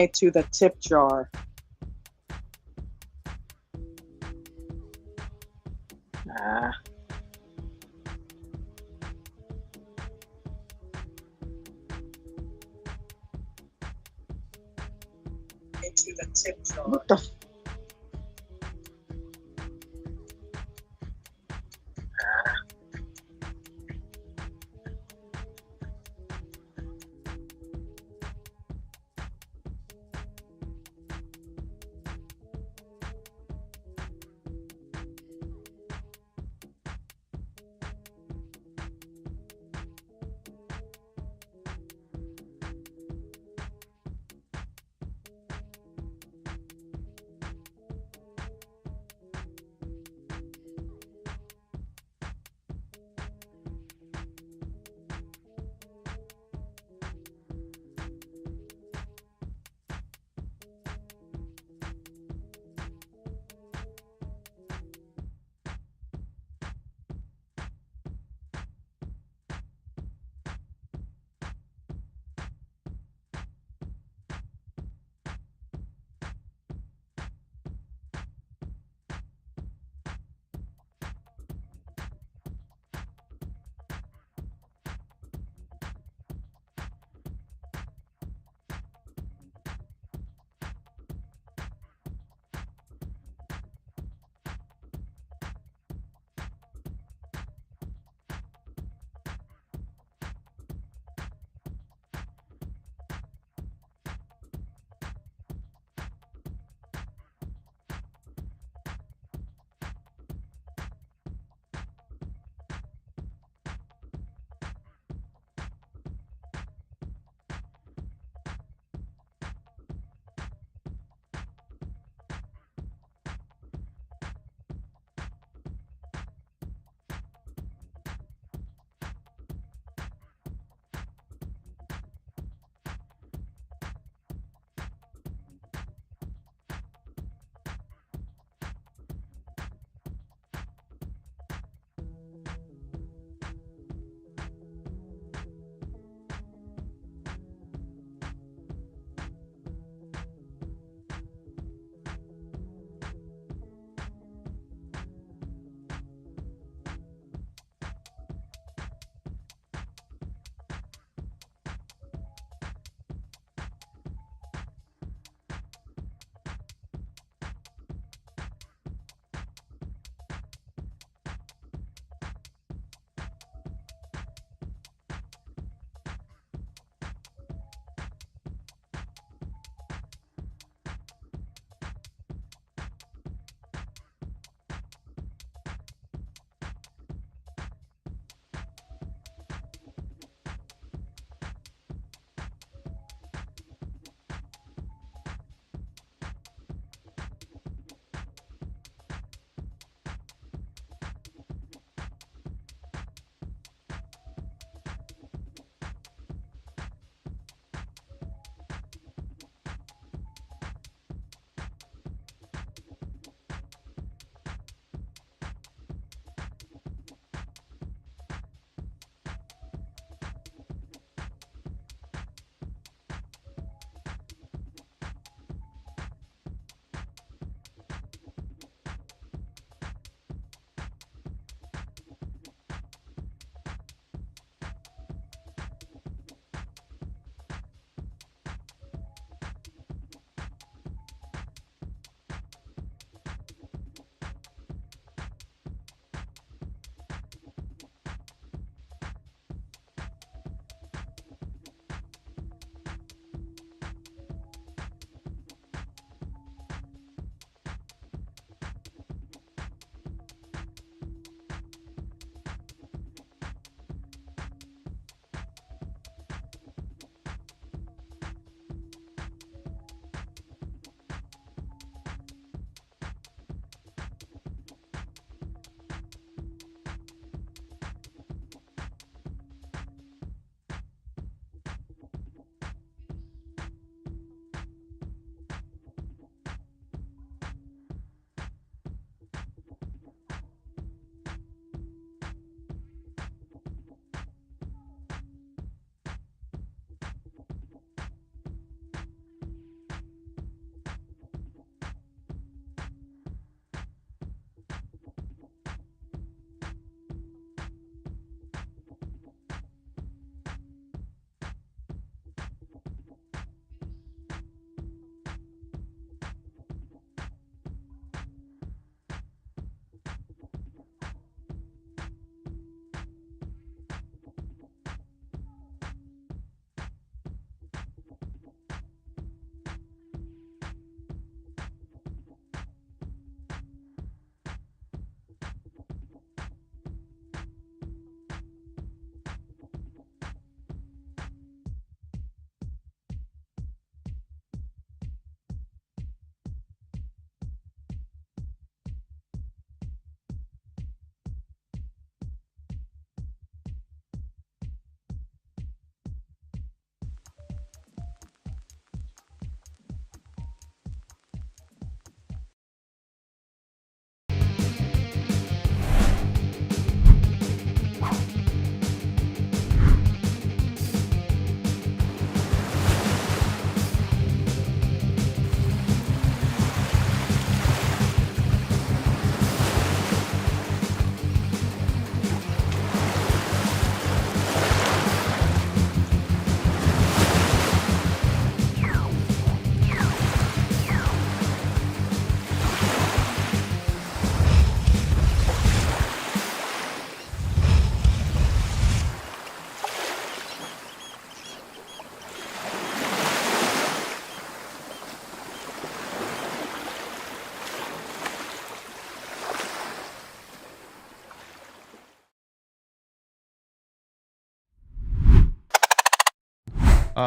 To the tip jar. Ah. Into the tip jar. What the?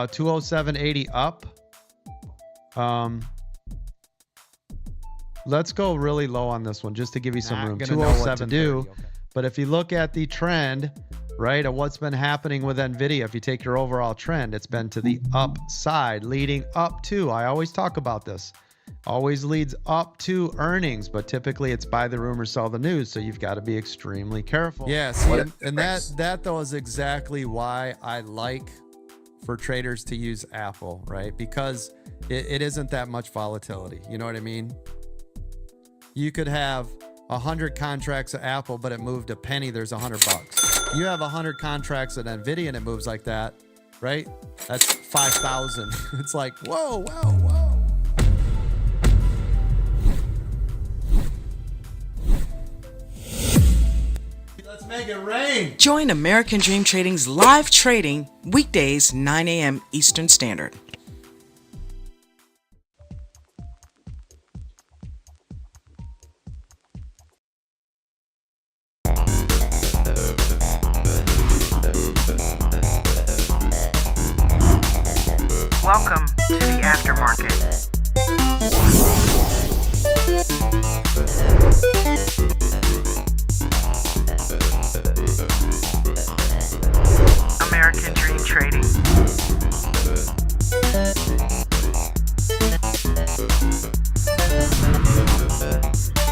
207.80 up. Let's go really low on this one just to give you some room. 207 to do. Okay. But if you look at the trend, right, of what's been happening with NVIDIA, if you take your overall trend, it's been to the upside, leading up to, I always talk about this, always leads up to earnings, but typically it's buy the rumor, sell the news. So you've got to be extremely careful. Yeah, see, and that though is exactly why I like for traders to use Apple, right? Because it isn't that much volatility. You know what I mean? You could have 100 contracts at Apple, but it moved a penny, there's $100. You have 100 contracts at NVIDIA and it moves like that, right? That's 5,000. It's like, whoa, whoa, whoa. Let's make it rain. Join American Dream Trading's live trading weekdays 9 a.m. Eastern Standard. Welcome to the Aftermarket. American Dream Trading.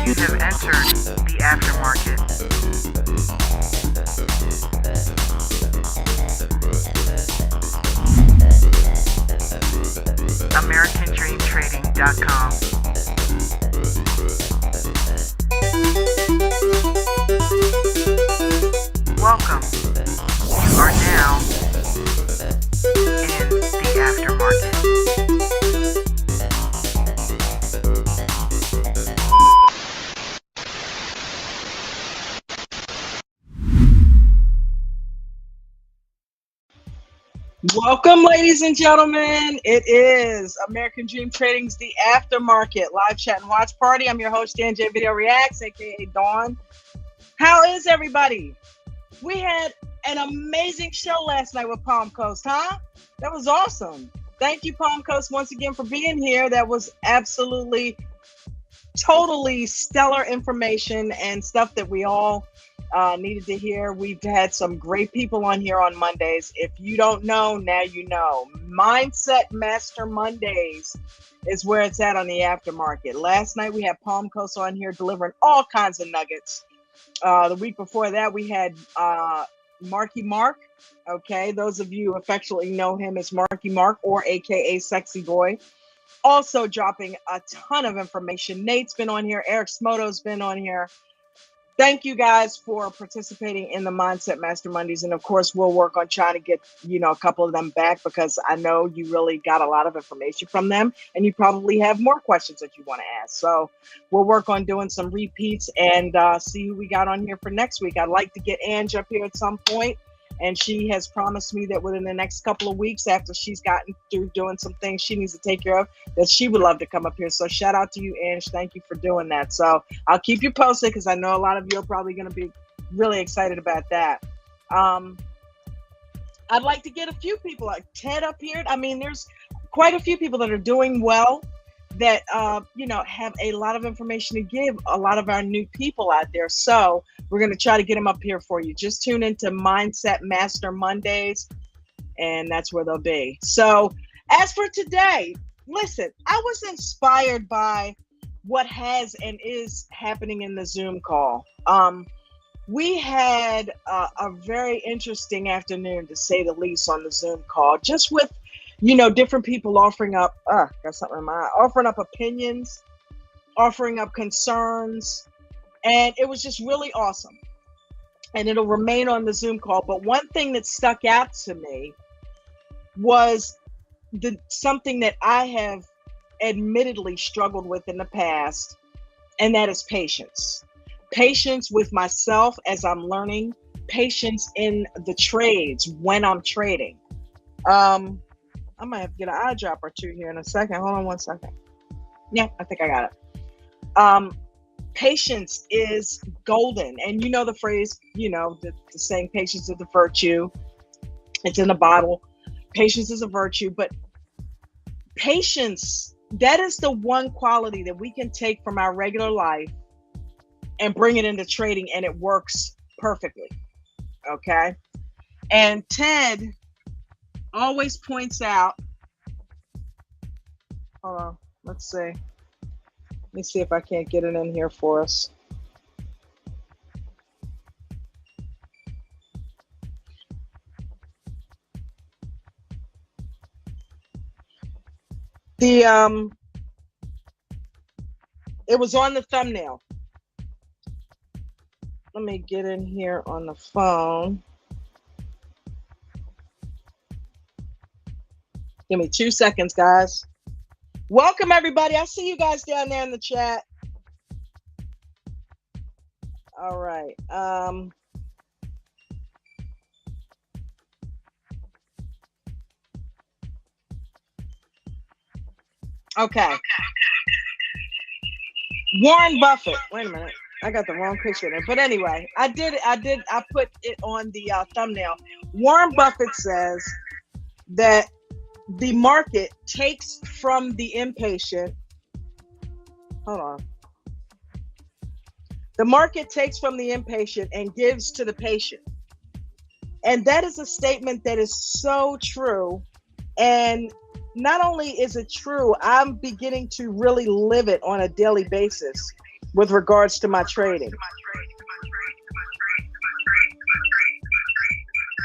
You have entered the Aftermarket. AmericanDreamTrading.com. Welcome. You are now in the Aftermarket. Welcome, ladies and gentlemen. It is American Dream Trading's The Aftermarket live chat and watch party. I'm your host, Dan J Video Reacts, aka Dawn. How is everybody? We had an amazing show last night with Palm Coast, huh? That was awesome. Thank you, Palm Coast, once again for being here. That was absolutely, totally stellar information and stuff that we all needed to hear. We've had some great people on here on Mondays. If you don't know, now you know. Mindset Master Mondays is where it's at on the Aftermarket. Last night we had Palm Coast on here delivering all kinds of nuggets. The week before that we had Marky Mark. Okay, those of you who affectionately know him as Marky Mark, or aka Sexy Boy, also dropping a ton of information. Nate's been on here. Eric Smoto's been on here. Thank you guys for participating in the Mindset Master Mondays. And of course, we'll work on trying to get, a couple of them back, because I know you really got a lot of information from them and you probably have more questions that you want to ask. So we'll work on doing some repeats and see who we got on here for next week. I'd like to get Ange up here at some point. And she has promised me that within the next couple of weeks, after she's gotten through doing some things she needs to take care of, that she would love to come up here. So shout out to you, Ange. Thank you for doing that. So I'll keep you posted, because I know a lot of you are probably going to be really excited about that. I'd like to get a few people like Ted up here. I mean, there's quite a few people that are doing well, that have a lot of information to give a lot of our new people out there. So we're going to try to get them up here for you. Just tune into Mindset Master Mondays, and that's where they'll be. So as for today, listen, I was inspired by what has and is happening in the Zoom call. We had a very interesting afternoon, to say the least, on the Zoom call, just with different people offering up, got something in my eye, offering up opinions, offering up concerns. And it was just really awesome. And it'll remain on the Zoom call. But one thing that stuck out to me was something that I have admittedly struggled with in the past, and that is patience. Patience with myself as I'm learning, patience in the trades when I'm trading. I might have to get an eye drop or two here in a second. Hold on one second. Yeah, I think I got it. Patience is golden. And you know the phrase, the saying, patience is the virtue. It's in the Bible. Patience is a virtue, but patience, that is the one quality that we can take from our regular life and bring it into trading, and it works perfectly. Okay. And Ted always points out, hold on, let's see. Let me see if I can't get it in here for us. It was on the thumbnail. Let me get in here on the phone. Give me 2 seconds, guys. Welcome, everybody. I see you guys down there in the chat. All right. Okay. Warren Buffett. Wait a minute. I got the wrong picture there. But anyway, I put it on the thumbnail. Warren Buffett says that the market takes from the impatient. Hold on. The market takes from the impatient and gives to the patient. And that is a statement that is so true. And not only is it true, I'm beginning to really live it on a daily basis with regards to my trading.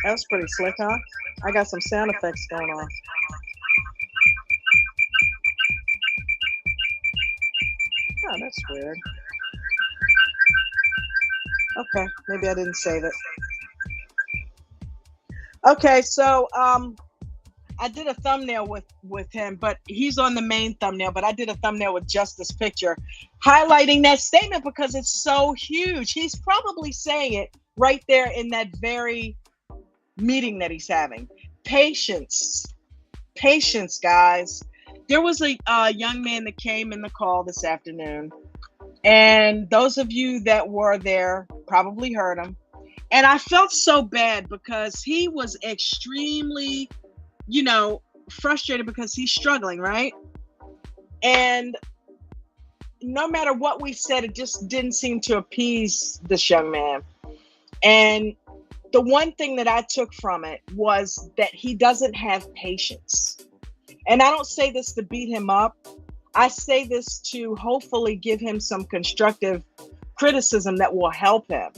That's pretty slick, huh? I got some sound effects going on. Oh, that's weird. Okay, maybe I didn't save it. Okay, so I did a thumbnail with him, but he's on the main thumbnail, but I did a thumbnail with just this picture highlighting that statement because it's so huge. He's probably saying it right there in that very meeting that he's having. Patience, guys. There was a young man that came in the call this afternoon, and those of you that were there probably heard him. And I felt so bad because he was extremely, frustrated because he's struggling, right? And no matter what we said, it just didn't seem to appease this young man. And the one thing that I took from it was that he doesn't have patience. And I don't say this to beat him up. I say this to hopefully give him some constructive criticism that will help him.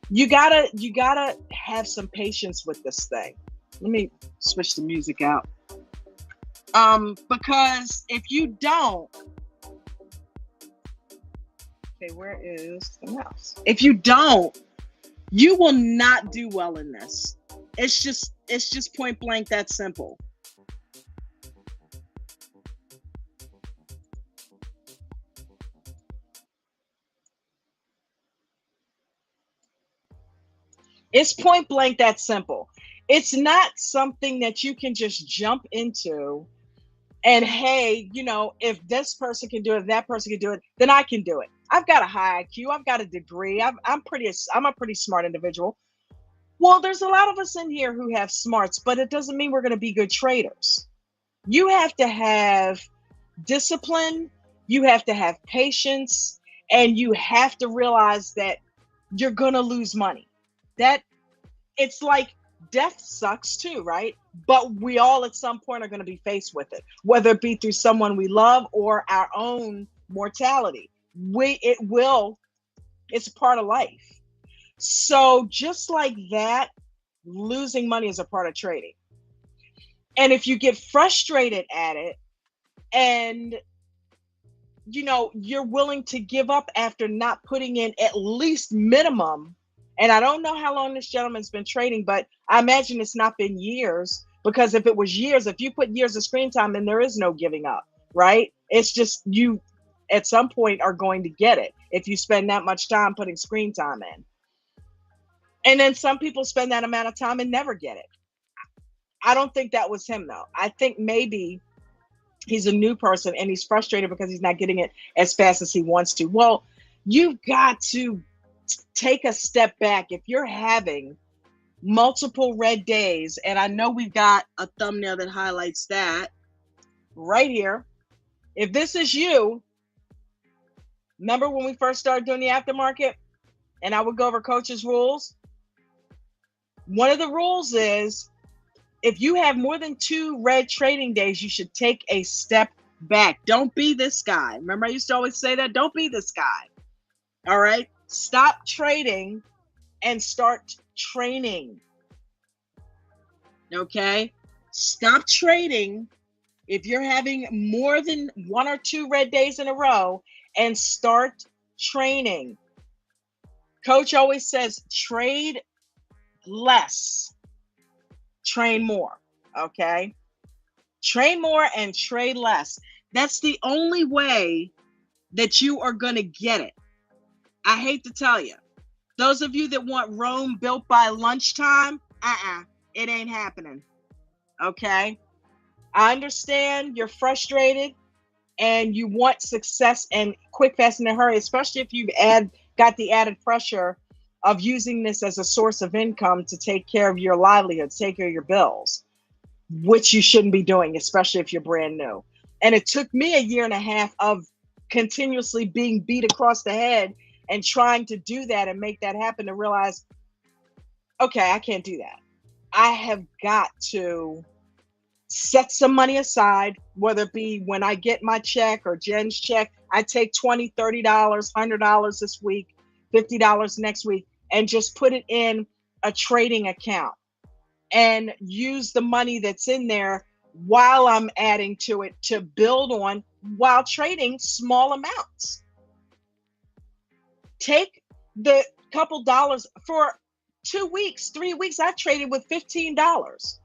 You gotta have some patience with this thing. Let me switch the music out. Because if you don't, okay, where is the mouse? If you don't, you will not do well in this. It's just point blank that simple. It's point blank that simple. It's not something that you can just jump into and, hey, if this person can do it, that person can do it, then I can do it. I've got a high IQ. I've got a degree. I'm a pretty smart individual. Well, there's a lot of us in here who have smarts, but it doesn't mean we're going to be good traders. You have to have discipline. You have to have patience, and you have to realize that you're going to lose money. That it's like death sucks too, right? But we all at some point are going to be faced with it, whether it be through someone we love or our own mortality. It's part of life. So just like that, losing money is a part of trading. And if you get frustrated at it and you're willing to give up after not putting in at least minimum. And I don't know how long this gentleman's been trading, but I imagine it's not been years, because if it was years, if you put years of screen time, then there is no giving up, right? It's just you at some point are going to get it if you spend that much time putting screen time in. And then some people spend that amount of time and never get it. I don't think that was him, though. I think maybe he's a new person and he's frustrated because he's not getting it as fast as he wants to. Well, you've got to take a step back. If you're having multiple red days. And I know we've got a thumbnail that highlights that right here. If this is you, remember when we first started doing the aftermarket and I would go over coach's rules? One of the rules is if you have more than 2 red trading days, you should take a step back. Don't be this guy. Remember, I used to always say that? Don't be this guy. All right? Stop trading and start training. Okay? Stop trading if you're having more than 1 or 2 red days in a row and start training. Coach always says trade less, train more. Okay? Train more and trade less. That's the only way that you are going to get it. I hate to tell you. Those of you that want Rome built by lunchtime, it ain't happening. Okay? I understand you're frustrated and you want success and quick, fast, in a hurry, especially if you've got the added pressure of using this as a source of income to take care of your livelihood, take care of your bills, which you shouldn't be doing, especially if you're brand new. And it took me a 1.5 years of continuously being beat across the head and trying to do that and make that happen to realize, okay, I can't do that. I have got to set some money aside, whether it be when I get my check or Jen's check. I take $20, $30, $100 this week, $50 next week, and just put it in a trading account and use the money that's in there while I'm adding to it to build on while trading small amounts. Take the couple dollars for 2 weeks, 3 weeks. I traded with $15.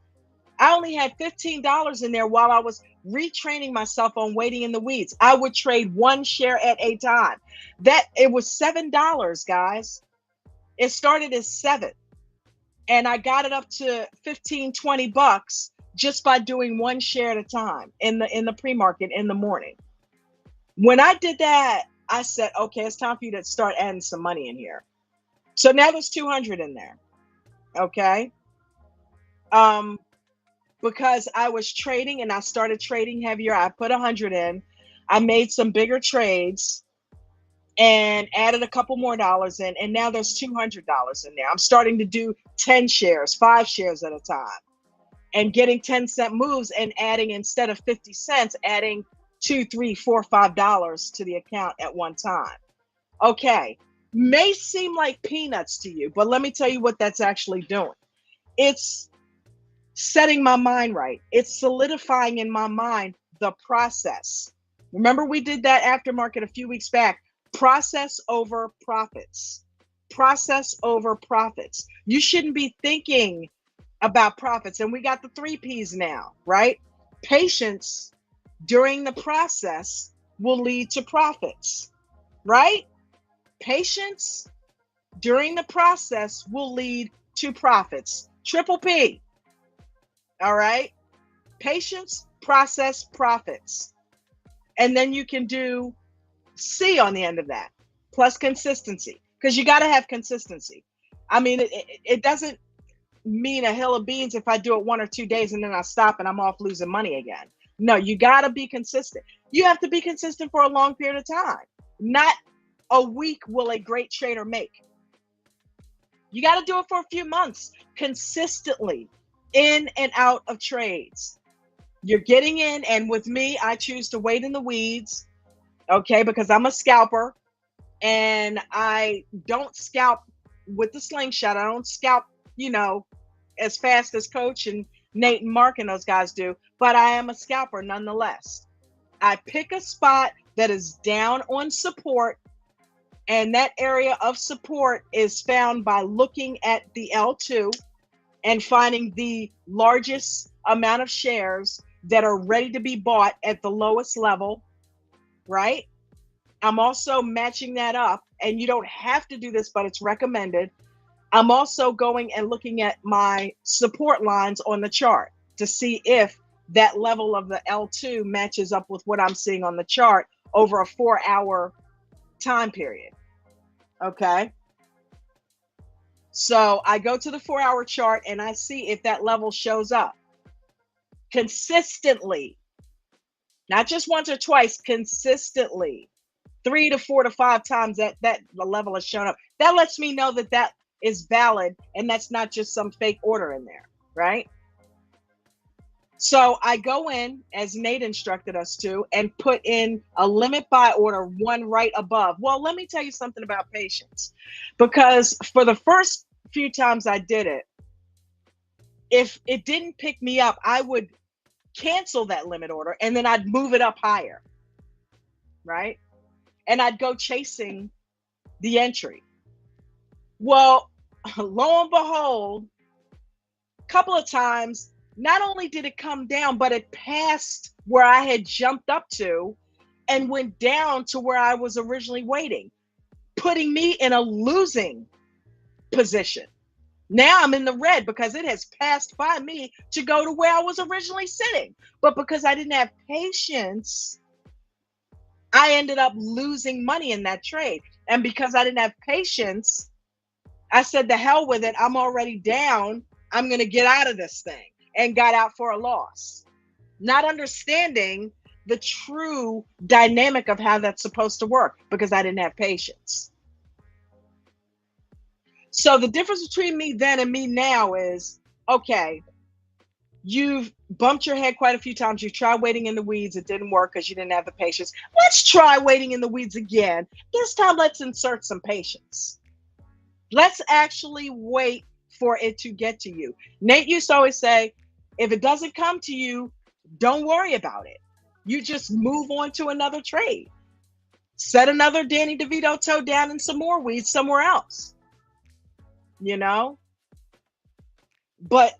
I only had $15 in there while I was retraining myself on waiting in the weeds. I would trade 1 share at a time. It was $7, guys. It started as $7. And I got it up to 15, 20 bucks just by doing 1 share at a time in the pre-market in the morning. When I did that, I said, okay, it's time for you to start adding some money in here. So now there's 200 in there. Okay. Because I was trading and I started trading heavier, I put 100 in. I made some bigger trades and added a couple more dollars in, and now there's $200 in there. I'm starting to do 10 shares, 5 shares at a time, and getting 10-cent moves and adding, instead of 50 cents, adding $2, $3, $4, $5 to the account at one time. Okay, may seem like peanuts to you, but let me tell you what that's actually doing. It's setting my mind right. It's solidifying in my mind the process. Remember, we did that aftermarket a few weeks back. Process over profits. Process over profits. You shouldn't be thinking about profits. And we got the 3 P's now, right? Patience during the process will lead to profits, right? Patience during the process will lead to profits. Triple P. All right. Patience, process, profits. And then you can do C on the end of that, plus consistency, because you got to have consistency. I mean, it doesn't mean a hill of beans if I do it 1 or 2 days and then I stop and I'm off losing money again. No, you got to be consistent. You have to be consistent for a long period of time. Not a week will a great trader make. You got to do it for a few months consistently, in and out of trades. You're getting in, and with me, I choose to wait in the weeds, okay, because I'm a scalper, and I don't scalp with the slingshot. I don't scalp, as fast as Coach and Nate and Mark and those guys do, but I am a scalper nonetheless. I pick a spot that is down on support, and that area of support is found by looking at the L2 and finding the largest amount of shares that are ready to be bought at the lowest level, right? I'm also matching that up, and you don't have to do this, but it's recommended. I'm also going and looking at my support lines on the chart to see if that level of the L2 matches up with what I'm seeing on the chart over a 4-hour time period. Okay. So I go to the 4-hour chart and I see if that level shows up consistently, not just once or twice, consistently, 3 to 4 to 5 times that the level has shown up. That lets me know that that is valid and that's not just some fake order in there, right? So I go in, as Nate instructed us to, and put in a limit buy order, one right above. Well, let me tell you something about patience, because for the first few times I did it, if it didn't pick me up, I would cancel that limit order and then I'd move it up higher, right? And I'd go chasing the entry. Well, lo and behold, a couple of times, not only did it come down, but it passed where I had jumped up to and went down to where I was originally waiting, putting me in a losing position. Now I'm in the red because it has passed by me to go to where I was originally sitting. But because I didn't have patience, I ended up losing money in that trade. And because I didn't have patience, I said, the hell with it. I'm already down. I'm going to get out of this thing, and got out for a loss, not understanding the true dynamic of how that's supposed to work because I didn't have patience. So the difference between me then and me now is, okay, you've bumped your head quite a few times. You tried waiting in the weeds. It didn't work because you didn't have the patience. Let's try waiting in the weeds again. This time, let's insert some patience. Let's actually wait for it to get to you. Nate used to always say, if it doesn't come to you, don't worry about it. You just move on to another trade. Set another Danny DeVito toe down in some more weeds somewhere else. You know? But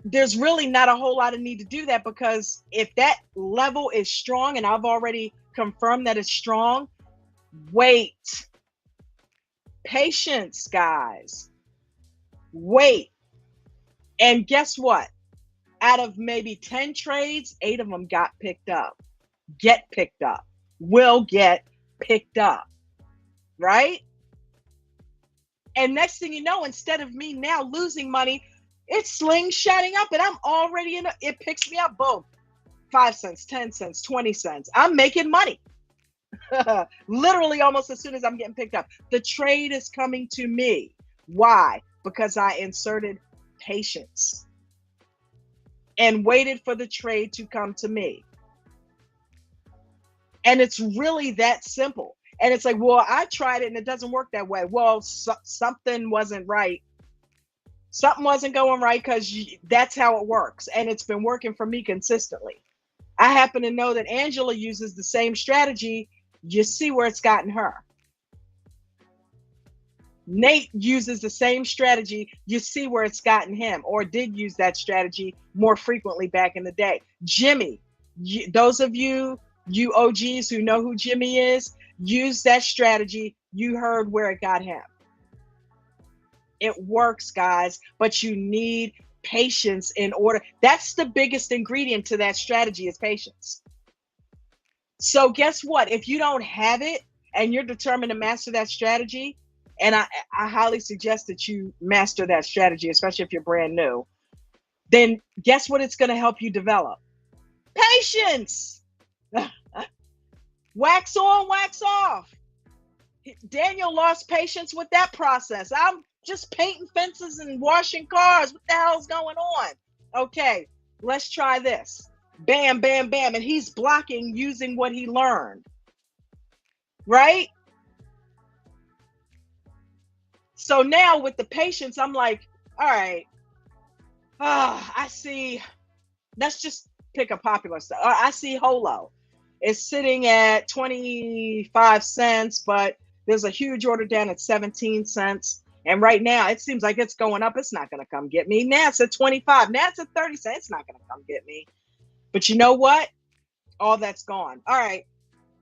there's really not a whole lot of need to do that, because if that level is strong, and I've already confirmed that it's strong, wait. Patience, guys. Wait. And guess what? Out of maybe 10 trades, 8 of them got picked up. Get picked up. Will get picked up. Right? And next thing you know, instead of me now losing money, it's slingshotting up and I'm already in it picks me up. Boom. 5 cents, 10 cents, 20 cents. I'm making money. Literally almost as soon as I'm getting picked up. The trade is coming to me. Why? Because I inserted patience and waited for the trade to come to me. And it's really that simple. And it's like, well, I tried it and it doesn't work that way. Well, something wasn't right. Something wasn't going right, because that's how it works. And it's been working for me consistently. I happen to know that Angela uses the same strategy. You see where it's gotten her. Nate uses the same strategy. You see where it's gotten him, or did use that strategy more frequently back in the day. Jimmy, those of you OGs who know who Jimmy is, use that strategy. You heard where it got him. It works, guys, but you need patience in order. That's the biggest ingredient to that strategy, is patience. So guess what? If you don't have it and you're determined to master that strategy, and I highly suggest that you master that strategy, especially if you're brand new, then guess what it's going to help you develop? Patience. Wax on, wax off. Daniel lost patience with that process. I'm just painting fences and washing cars. What the hell's going on? Okay, let's try this. Bam, bam, bam. And he's blocking using what he learned. Right? So now with the patience, I'm like, all right, I see. Let's just pick a popular stuff. I see Holo. It's sitting at 25 cents, but there's a huge order down at 17 cents. And right now, it seems like it's going up. It's not going to come get me. Now it's at 25. Now it's at 30 cents. It's not going to come get me. But you know what? All that's gone. All right.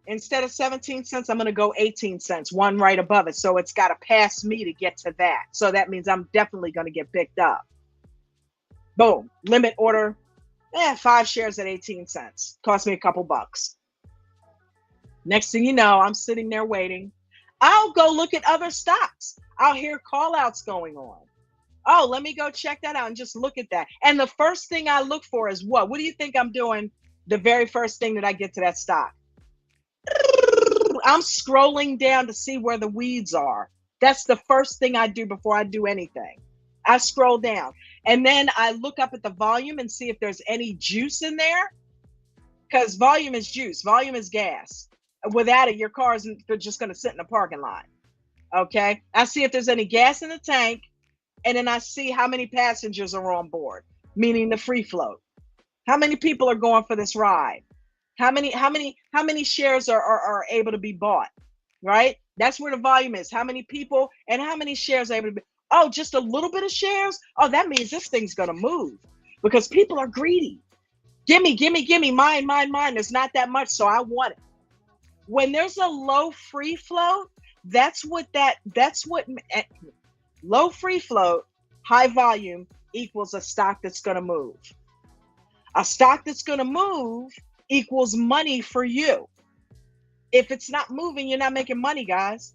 Instead of 17 cents, I'm going to go 18 cents, one right above it. So it's got to pass me to get to that. So that means I'm definitely going to get picked up. Boom. Limit order. 5 shares at 18 cents. Cost me a couple bucks. Next thing you know, I'm sitting there waiting. I'll go look at other stocks. I'll hear call outs going on. Oh, let me go check that out and just look at that. And the first thing I look for is what? What do you think I'm doing the very first thing that I get to that stock? I'm scrolling down to see where the weeds are. That's the first thing I do before I do anything. I scroll down and then I look up at the volume and see if there's any juice in there, because volume is juice, volume is gas. Without it, your car is just going to sit in the parking lot. Okay, I see if there's any gas in the tank, and then I see how many passengers are on board, meaning the free float. How many people are going for this ride? How many shares are able to be bought, right? That's where the volume is. How many people and how many shares are able to be? Oh, just a little bit of shares? Oh, that means this thing's going to move because people are greedy. Gimme, mine. There's not that much, so I want it. When there's a low free float, that's what low free float, high volume equals a stock that's going to move. A stock that's going to move equals money for you. If it's not moving, you're not making money, guys.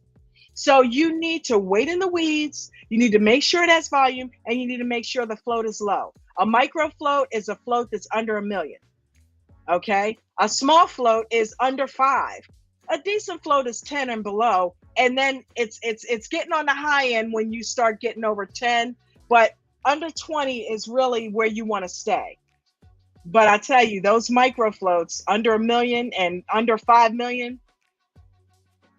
So you need to wait in the weeds. You need to make sure it has volume, and you need to make sure the float is low. A micro float is a float that's under 1 million. Okay. A small float is under 5. A decent float is 10 and below. And then it's getting on the high end when you start getting over 10, but under 20 is really where you want to stay. But I tell you, those micro floats under 1 million and under 5 million,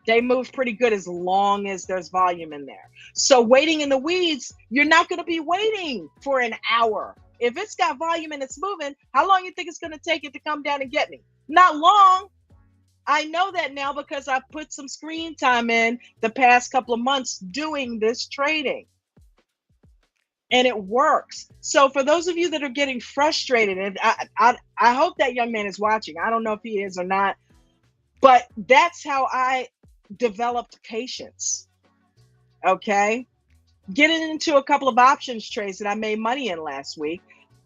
they move pretty good as long as there's volume in there. So waiting in the weeds, you're not going to be waiting for an hour. If it's got volume and it's moving, how long you think it's going to take it to come down and get me? Not long. I know that now because I've put some screen time in the past couple of months doing this trading. And it works. So for those of you that are getting frustrated, and I hope that young man is watching. I don't know if he is or not, but that's how I developed patience. Okay. Getting into a couple of options trades that I made money in last week,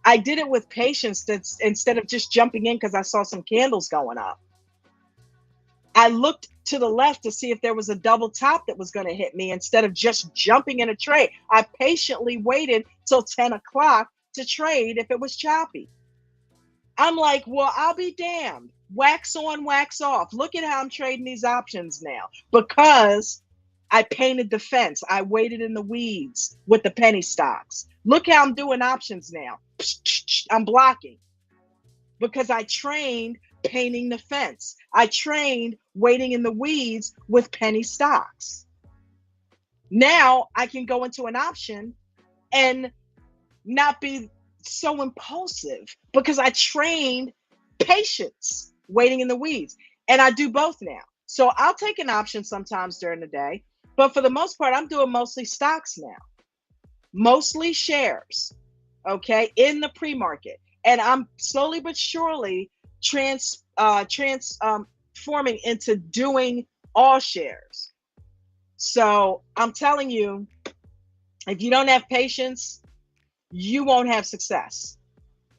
I did it with patience. That's instead of just jumping in because I saw some candles going up. I looked to the left to see if there was a double top that was going to hit me instead of just jumping in a trade. I patiently waited till 10 o'clock to trade if it was choppy. I'm like, well, I'll be damned. Wax on, wax off. Look at how I'm trading these options now because I painted the fence. I waited in the weeds with the penny stocks. Look how I'm doing options now. I'm blocking because I trained painting the fence. I trained waiting in the weeds with penny stocks. Now I can go into an option and not be so impulsive because I trained patience waiting in the weeds. And I do both now. So I'll take an option sometimes during the day, but for the most part, I'm doing mostly stocks now, mostly shares, okay, in the pre-market. And I'm slowly but surely transforming into doing all shares. So I'm telling you, if you don't have patience, you won't have success.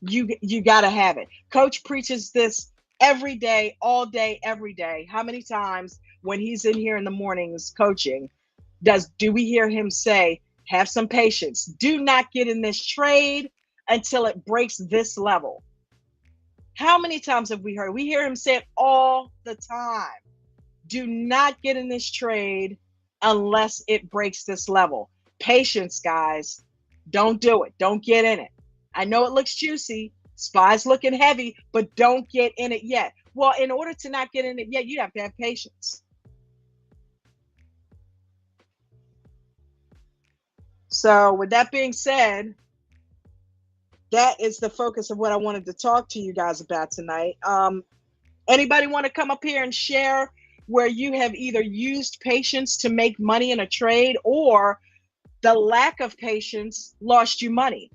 You got to have it. Coach preaches this every day, all day, every day. How many times when he's in here in the mornings coaching, do we hear him say, have some patience. Do not get in this trade until it breaks this level. How many times have we heard? We hear him say it all the time. Do not get in this trade unless it breaks this level. Patience, guys. Don't do it. Don't get in it. I know it looks juicy. SPY's looking heavy, but don't get in it yet. Well, in order to not get in it yet, you have to have patience. So with that being said, that is the focus of what I wanted to talk to you guys about tonight. Anybody want to come up here and share where you have either used patience to make money in a trade or the lack of patience lost you money?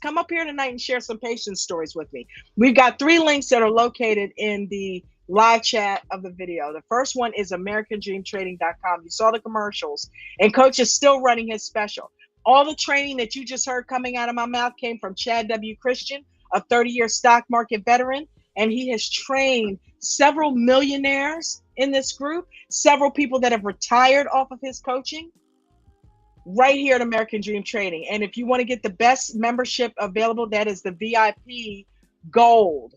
Come up here tonight and share some patience stories with me. We've got 3 links that are located in the live chat of the video. The first one is AmericanDreamTrading.com. You saw the commercials, and Coach is still running his special. All the training that you just heard coming out of my mouth came from Chad W. Christian, a 30-year stock market veteran, and he has trained several millionaires in this group, several people that have retired off of his coaching. right here at American Dream Trading. And if you want to get the best membership available, that is the VIP Gold,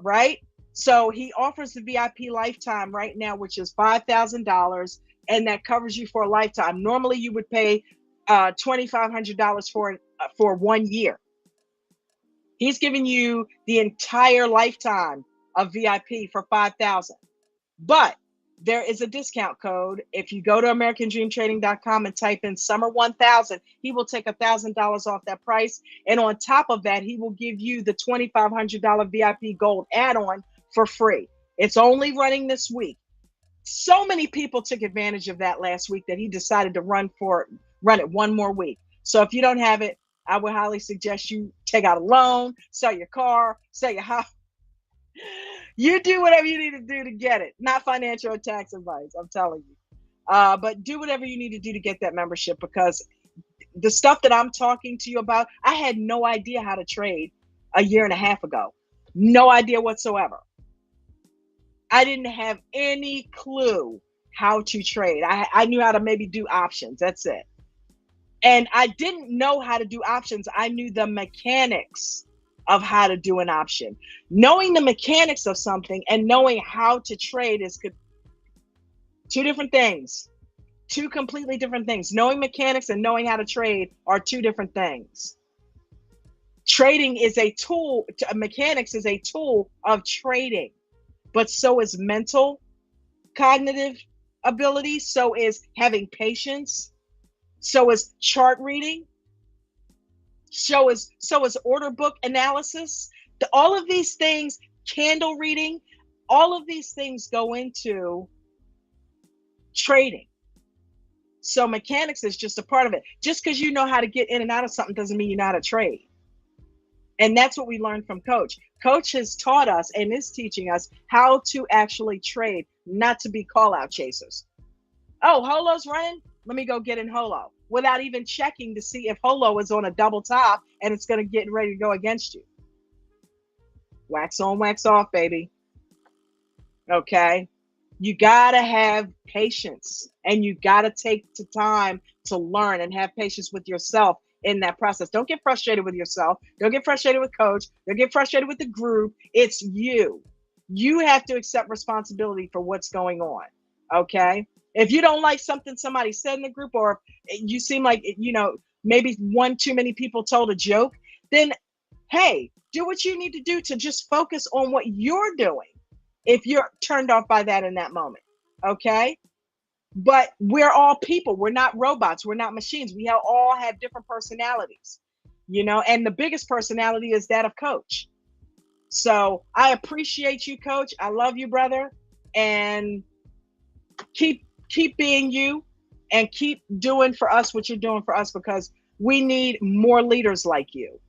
right? So he offers the VIP Lifetime right now, which is $5,000, and that covers you for a lifetime. Normally, you would pay $2,500 for 1 year. He's giving you the entire lifetime of VIP for $5,000. But there is a discount code. If you go to AmericanDreamTrading.com and type in Summer 1000, he will take $1,000 off that price. And on top of that, he will give you the $2,500 VIP Gold add-on for free. It's only running this week. So many people took advantage of that last week that he decided to run it one more week. So if you don't have it, I would highly suggest you take out a loan, sell your car, sell your house. You do whatever you need to do to get it. Not financial or tax advice, I'm telling you. But do whatever you need to do to get that membership, because the stuff that I'm talking to you about, I had no idea how to trade a year and a half ago. No idea whatsoever. I didn't have any clue how to trade. I knew how to maybe do options. That's it. And I didn't know how to do options. I knew the mechanics of how to do an option. Knowing the mechanics of something and knowing how to trade is two different things. Two completely different things. Knowing mechanics and knowing how to trade are two different things. Trading is a tool. Mechanics is a tool of trading, but so is mental, cognitive ability. So is having patience. So is chart reading. So is order book analysis. All of these things, candle reading, all of these things go into trading. So mechanics is just a part of it. Just because you know how to get in and out of something doesn't mean you know how to trade. And that's what we learned from Coach. Coach has taught us and is teaching us how to actually trade, not to be call-out chasers. Oh, Holo's running? Let me go get in Holo, without even checking to see if Holo is on a double top and it's going to get ready to go against you. Wax on, wax off, baby. Okay? You got to have patience, and you got to take the time to learn and have patience with yourself in that process. Don't get frustrated with yourself. Don't get frustrated with Coach. Don't get frustrated with the group. It's you. You have to accept responsibility for what's going on. Okay? If you don't like something somebody said in the group, or you seem like, maybe one too many people told a joke, then hey, do what you need to do to just focus on what you're doing if you're turned off by that in that moment. Okay? But we're all people. We're not robots. We're not machines. We all have different personalities, and the biggest personality is that of Coach. So I appreciate you, Coach. I love you, brother. And keep being you, and keep doing for us what you're doing for us, because we need more leaders like you.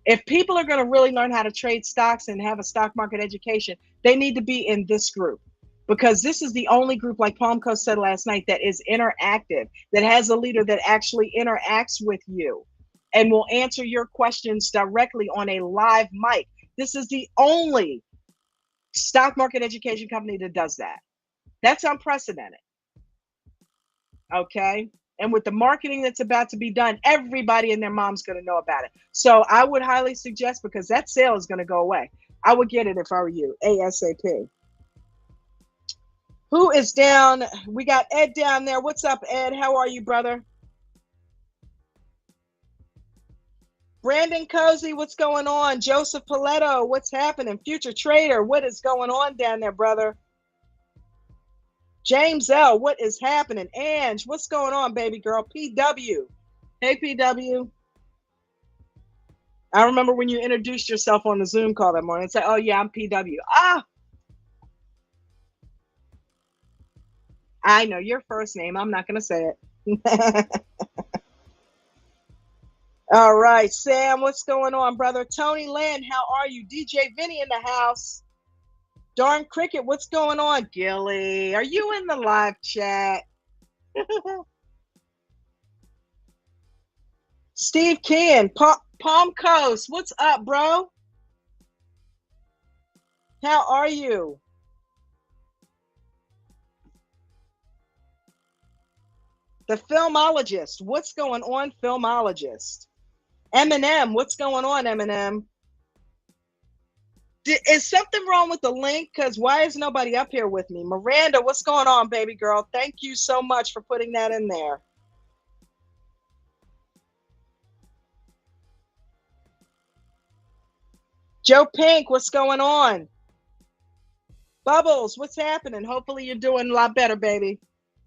If people are going to really learn how to trade stocks and have a stock market education, they need to be in this group, because this is the only group, like Palmco said last night, that is interactive, that has a leader that actually interacts with you and will answer your questions directly on a live mic. This is the only stock market education company that does that. That's unprecedented. Okay? And with the marketing that's about to be done, everybody and their mom's going to know about it. So I would highly suggest, because that sale is going to go away, I would get it if I were you, ASAP. Who is down? We got Ed down there. What's up, Ed? How are you, brother? Brandon Cozy, what's going on? Joseph Paletto, what's happening? Future Trader, what is going on down there, brother? James L, what is happening? Ange, what's going on, baby girl? PW. Hey, PW. I remember when you introduced yourself on the Zoom call that morning and said, oh, yeah, I'm PW. Ah! I know your first name. I'm not going to say it. All right, Sam, what's going on, brother? Tony Lynn, how are you? DJ Vinny in the house. Darn Cricket, what's going on? Gilly, are you in the live chat? Steve Ken, Palm Coast, what's up, bro? How are you? The filmologist. What's going on, filmologist? Eminem. What's going on, Eminem? Is something wrong with the link? Because why is nobody up here with me? Miranda, what's going on, baby girl? Thank you so much for putting that in there. Joe Pink, what's going on? Bubbles, what's happening? Hopefully you're doing a lot better, baby.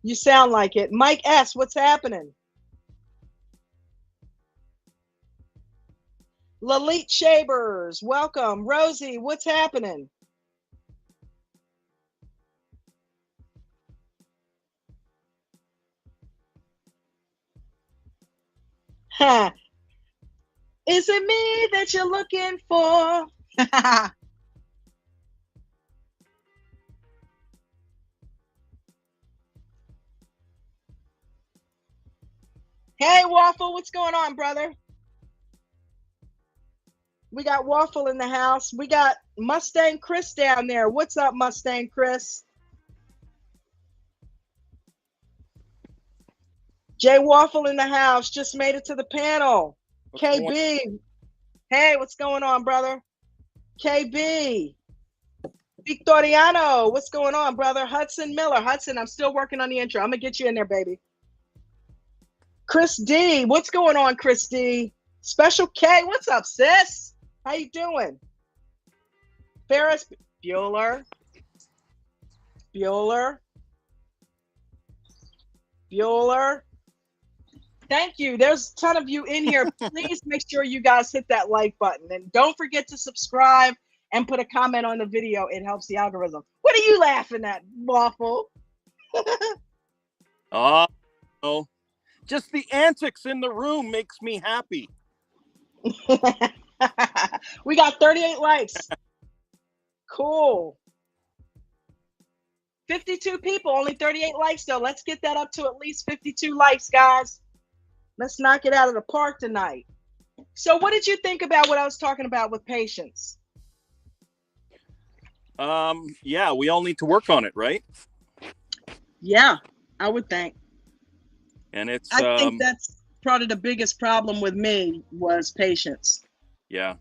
You sound like it. Mike S., what's happening? Lalit Shabers, welcome. Rosie, what's happening? Huh. Is it me that you're looking for? Hey, Waffle, what's going on, brother? We got Waffle in the house. We got Mustang Chris down there. What's up, Mustang Chris? Jay Waffle in the house. Just made it to the panel. KB. Hey, what's going on, brother? KB. Victoriano, what's going on, brother? Hudson Miller. Hudson, I'm still working on the intro. I'm going to get you in there, baby. Chris D. What's going on, Chris D? Special K. What's up, sis? How you doing? Ferris Bueller. Thank you. There's a ton of you in here. Please make sure you guys hit that like button. And don't forget to subscribe and put a comment on the video. It helps the algorithm. What are you laughing at, Waffle? Oh, just the antics in the room makes me happy. We got 38 likes. Cool. 52 people, only 38 likes though. Let's get that up to at least 52 likes, guys. Let's knock it out of the park tonight. So what did you think about what I was talking about with patience? Yeah, we all need to work on it, right? Yeah, I would think. And I think that's probably the biggest problem with me was patience. Yeah.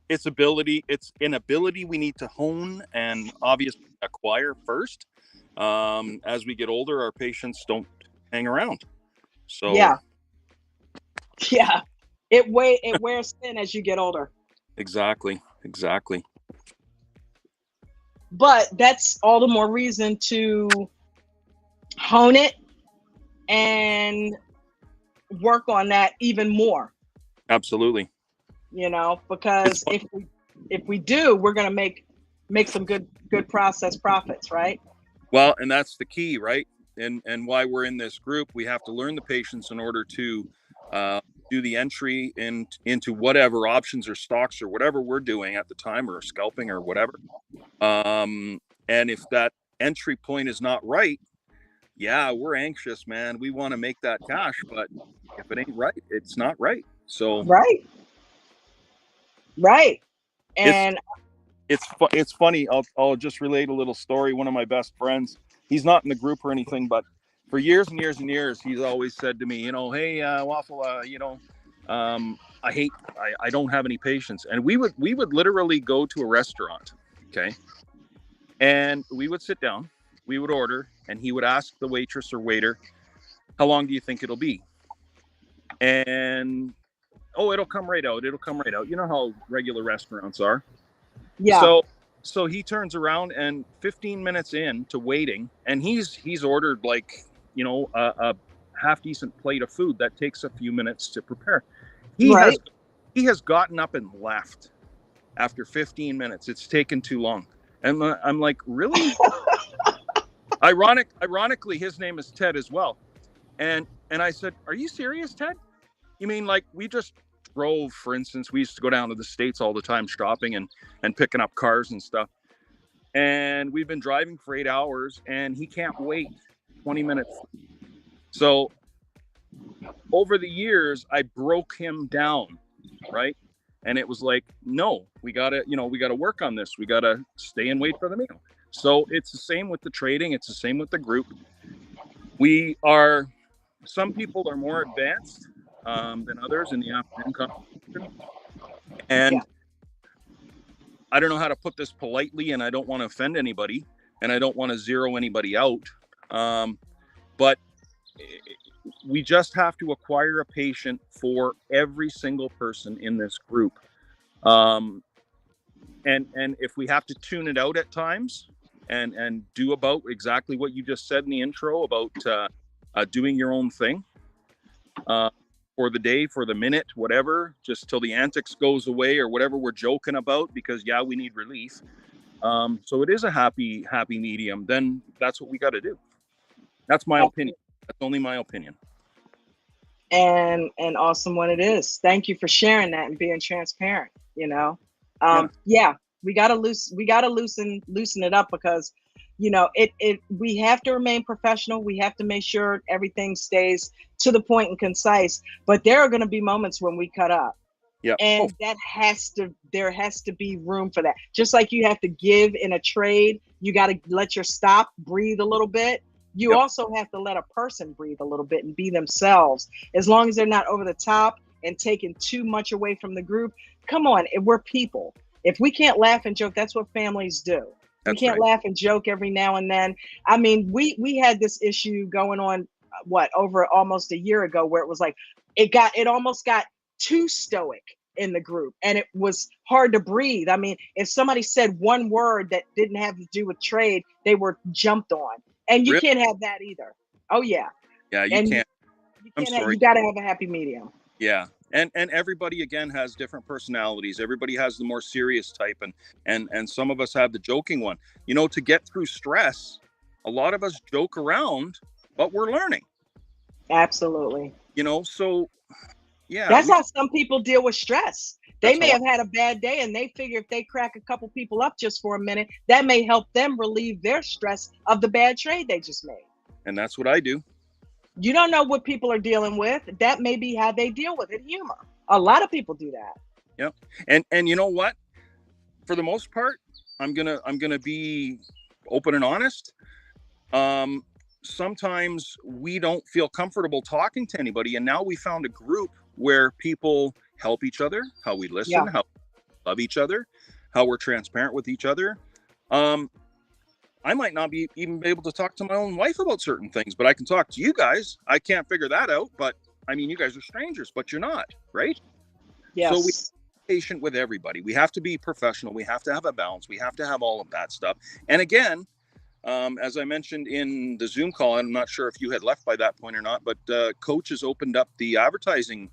It's an ability we need to hone and obviously acquire first. As we get older, our patients don't hang around. So yeah, it wears thin as you get older. Exactly. But that's all the more reason to hone it and work on that even more. Absolutely. Because if we do, we're going to make some good process profits, right? Well, and that's the key, right? And why we're in this group, we have to learn the patients in order to do the entry into whatever options or stocks or whatever we're doing at the time, or scalping or whatever. And if that entry point is not right, yeah, we're anxious, man. We want to make that cash, but if it ain't right, it's not right. So right. And it's funny. I'll just relate a little story. One of my best friends, he's not in the group or anything, but for years and years and years, he's always said to me, hey, Waffle, I don't have any patience. And we would literally go to a restaurant, okay? And we would sit down, we would order, and he would ask the waitress or waiter, how long do you think it'll be? And, it'll come right out. You know how regular restaurants are. Yeah. So he turns around, and 15 minutes into waiting, and he's ordered like, a half decent plate of food that takes a few minutes to prepare. He has gotten up and left after 15 minutes. It's taken too long. And I'm like, really? Ironically, his name is Ted as well. And I said, are you serious, Ted? You mean like we just drove, for instance, we used to go down to the States all the time shopping and picking up cars and stuff. And we've been driving for 8 hours and he can't wait 20 minutes. So over the years, I broke him down, right? And it was like, no, we gotta work on this. We gotta stay and wait for the meal. So it's the same with the trading. It's the same with the group. We are some people are more advanced than others in the afternoon competition. And I don't know how to put this politely, and I don't want to offend anybody, and I don't want to zero anybody out. But we just have to acquire a patient for every single person in this group. And if we have to tune it out at times and do about exactly what you just said in the intro about doing your own thing for the day, for the minute, whatever, just till the antics goes away or whatever we're joking about, because we need relief. So it is a happy medium. Then that's what we got to do. That's my opinion. That's only my opinion. And awesome when it is. Thank you for sharing that and being transparent. We gotta loosen it up, because we have to remain professional. We have to make sure everything stays to the point and concise, but there are going to be moments when we cut up. Yeah. And there has to be room for that. Just like you have to give in a trade, you got to let your stop breathe a little bit. You also have to let a person breathe a little bit and be themselves, as long as they're not over the top and taking too much away from the group. Come on, we're people. If we can't laugh and joke, that's what families do. We can't laugh and joke every now and then. I mean, we had this issue going on, over almost a year ago, where it was like, it almost got too stoic in the group, and it was hard to breathe. I mean, if somebody said one word that didn't have to do with trade, they were jumped on. And you can't have that either. Oh yeah. Yeah, you can't. I'm sorry. You got to have a happy medium. Yeah. And everybody, again, has different personalities. Everybody has the more serious type, and some of us have the joking one. To get through stress, a lot of us joke around, but we're learning. Absolutely. So yeah. That's how some people deal with stress. They may have had a bad day, and they figure if they crack a couple people up just for a minute, that may help them relieve their stress of the bad trade they just made. And that's what I do. You don't know what people are dealing with. That may be how they deal with it. Humor. A lot of people do that. Yep. And you know what? For the most part, I'm gonna be open and honest. Sometimes we don't feel comfortable talking to anybody, and now we found a group where people help each other, how we listen, how we love each other, how we're transparent with each other. I might not be able to talk to my own wife about certain things, but I can talk to you guys. I can't figure that out, but I mean, you guys are strangers, but you're not, right? Yes. So we have to be patient with everybody. We have to be professional. We have to have a balance. We have to have all of that stuff. And again, as I mentioned in the Zoom call, I'm not sure if you had left by that point or not, but Coach has opened up the advertising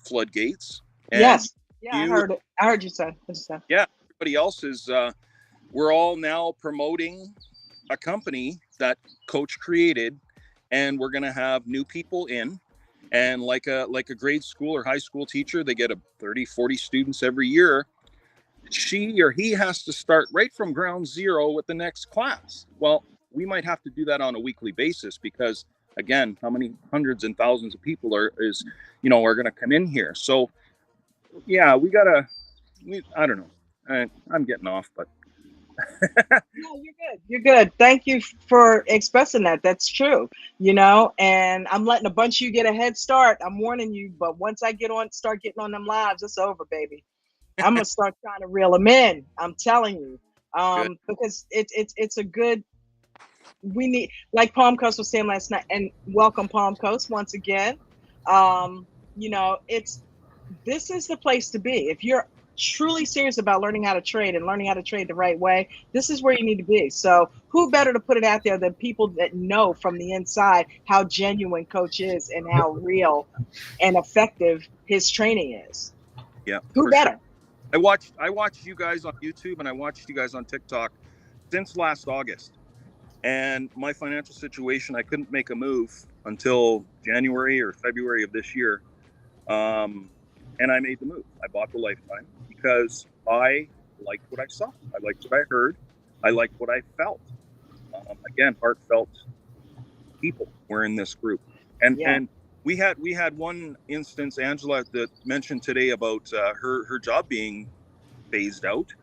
floodgates. And yes. Yeah, I heard it. I heard you say. Yeah, everybody else is. We're all now promoting a company that Coach created, and we're going to have new people in. And like a grade school or high school teacher, they get 30-40 students every year. She or he has to start right from ground zero with the next class. Well, we might have to do that on a weekly basis, because again, how many hundreds and thousands of people are going to come in here? So yeah, I don't know. I'm getting off, but no, you're good. Thank you for expressing that. That's true. And I'm letting a bunch of you get a head start. I'm warning you, but once I start getting on them lives, it's over, baby. I'm gonna start trying to reel them in. I'm telling you, because it's a good. We need, like Palm Coast was saying last night, and welcome Palm Coast once again. This is the place to be if you're truly serious about learning how to trade and learning how to trade the right way. This is where you need to be. So who better to put it out there than people that know from the inside how genuine Coach is and how real and effective his training is. Yeah. Who better? Sure. I watched you guys on YouTube, and I watched you guys on TikTok since last August. And my financial situation, I couldn't make a move until January or February of this year. And I made the move. I bought the lifetime because I liked what I saw. I liked what I heard. I liked what I felt. Again, heartfelt people were in this group. And we had one instance, Angela, that mentioned today about her job being phased out.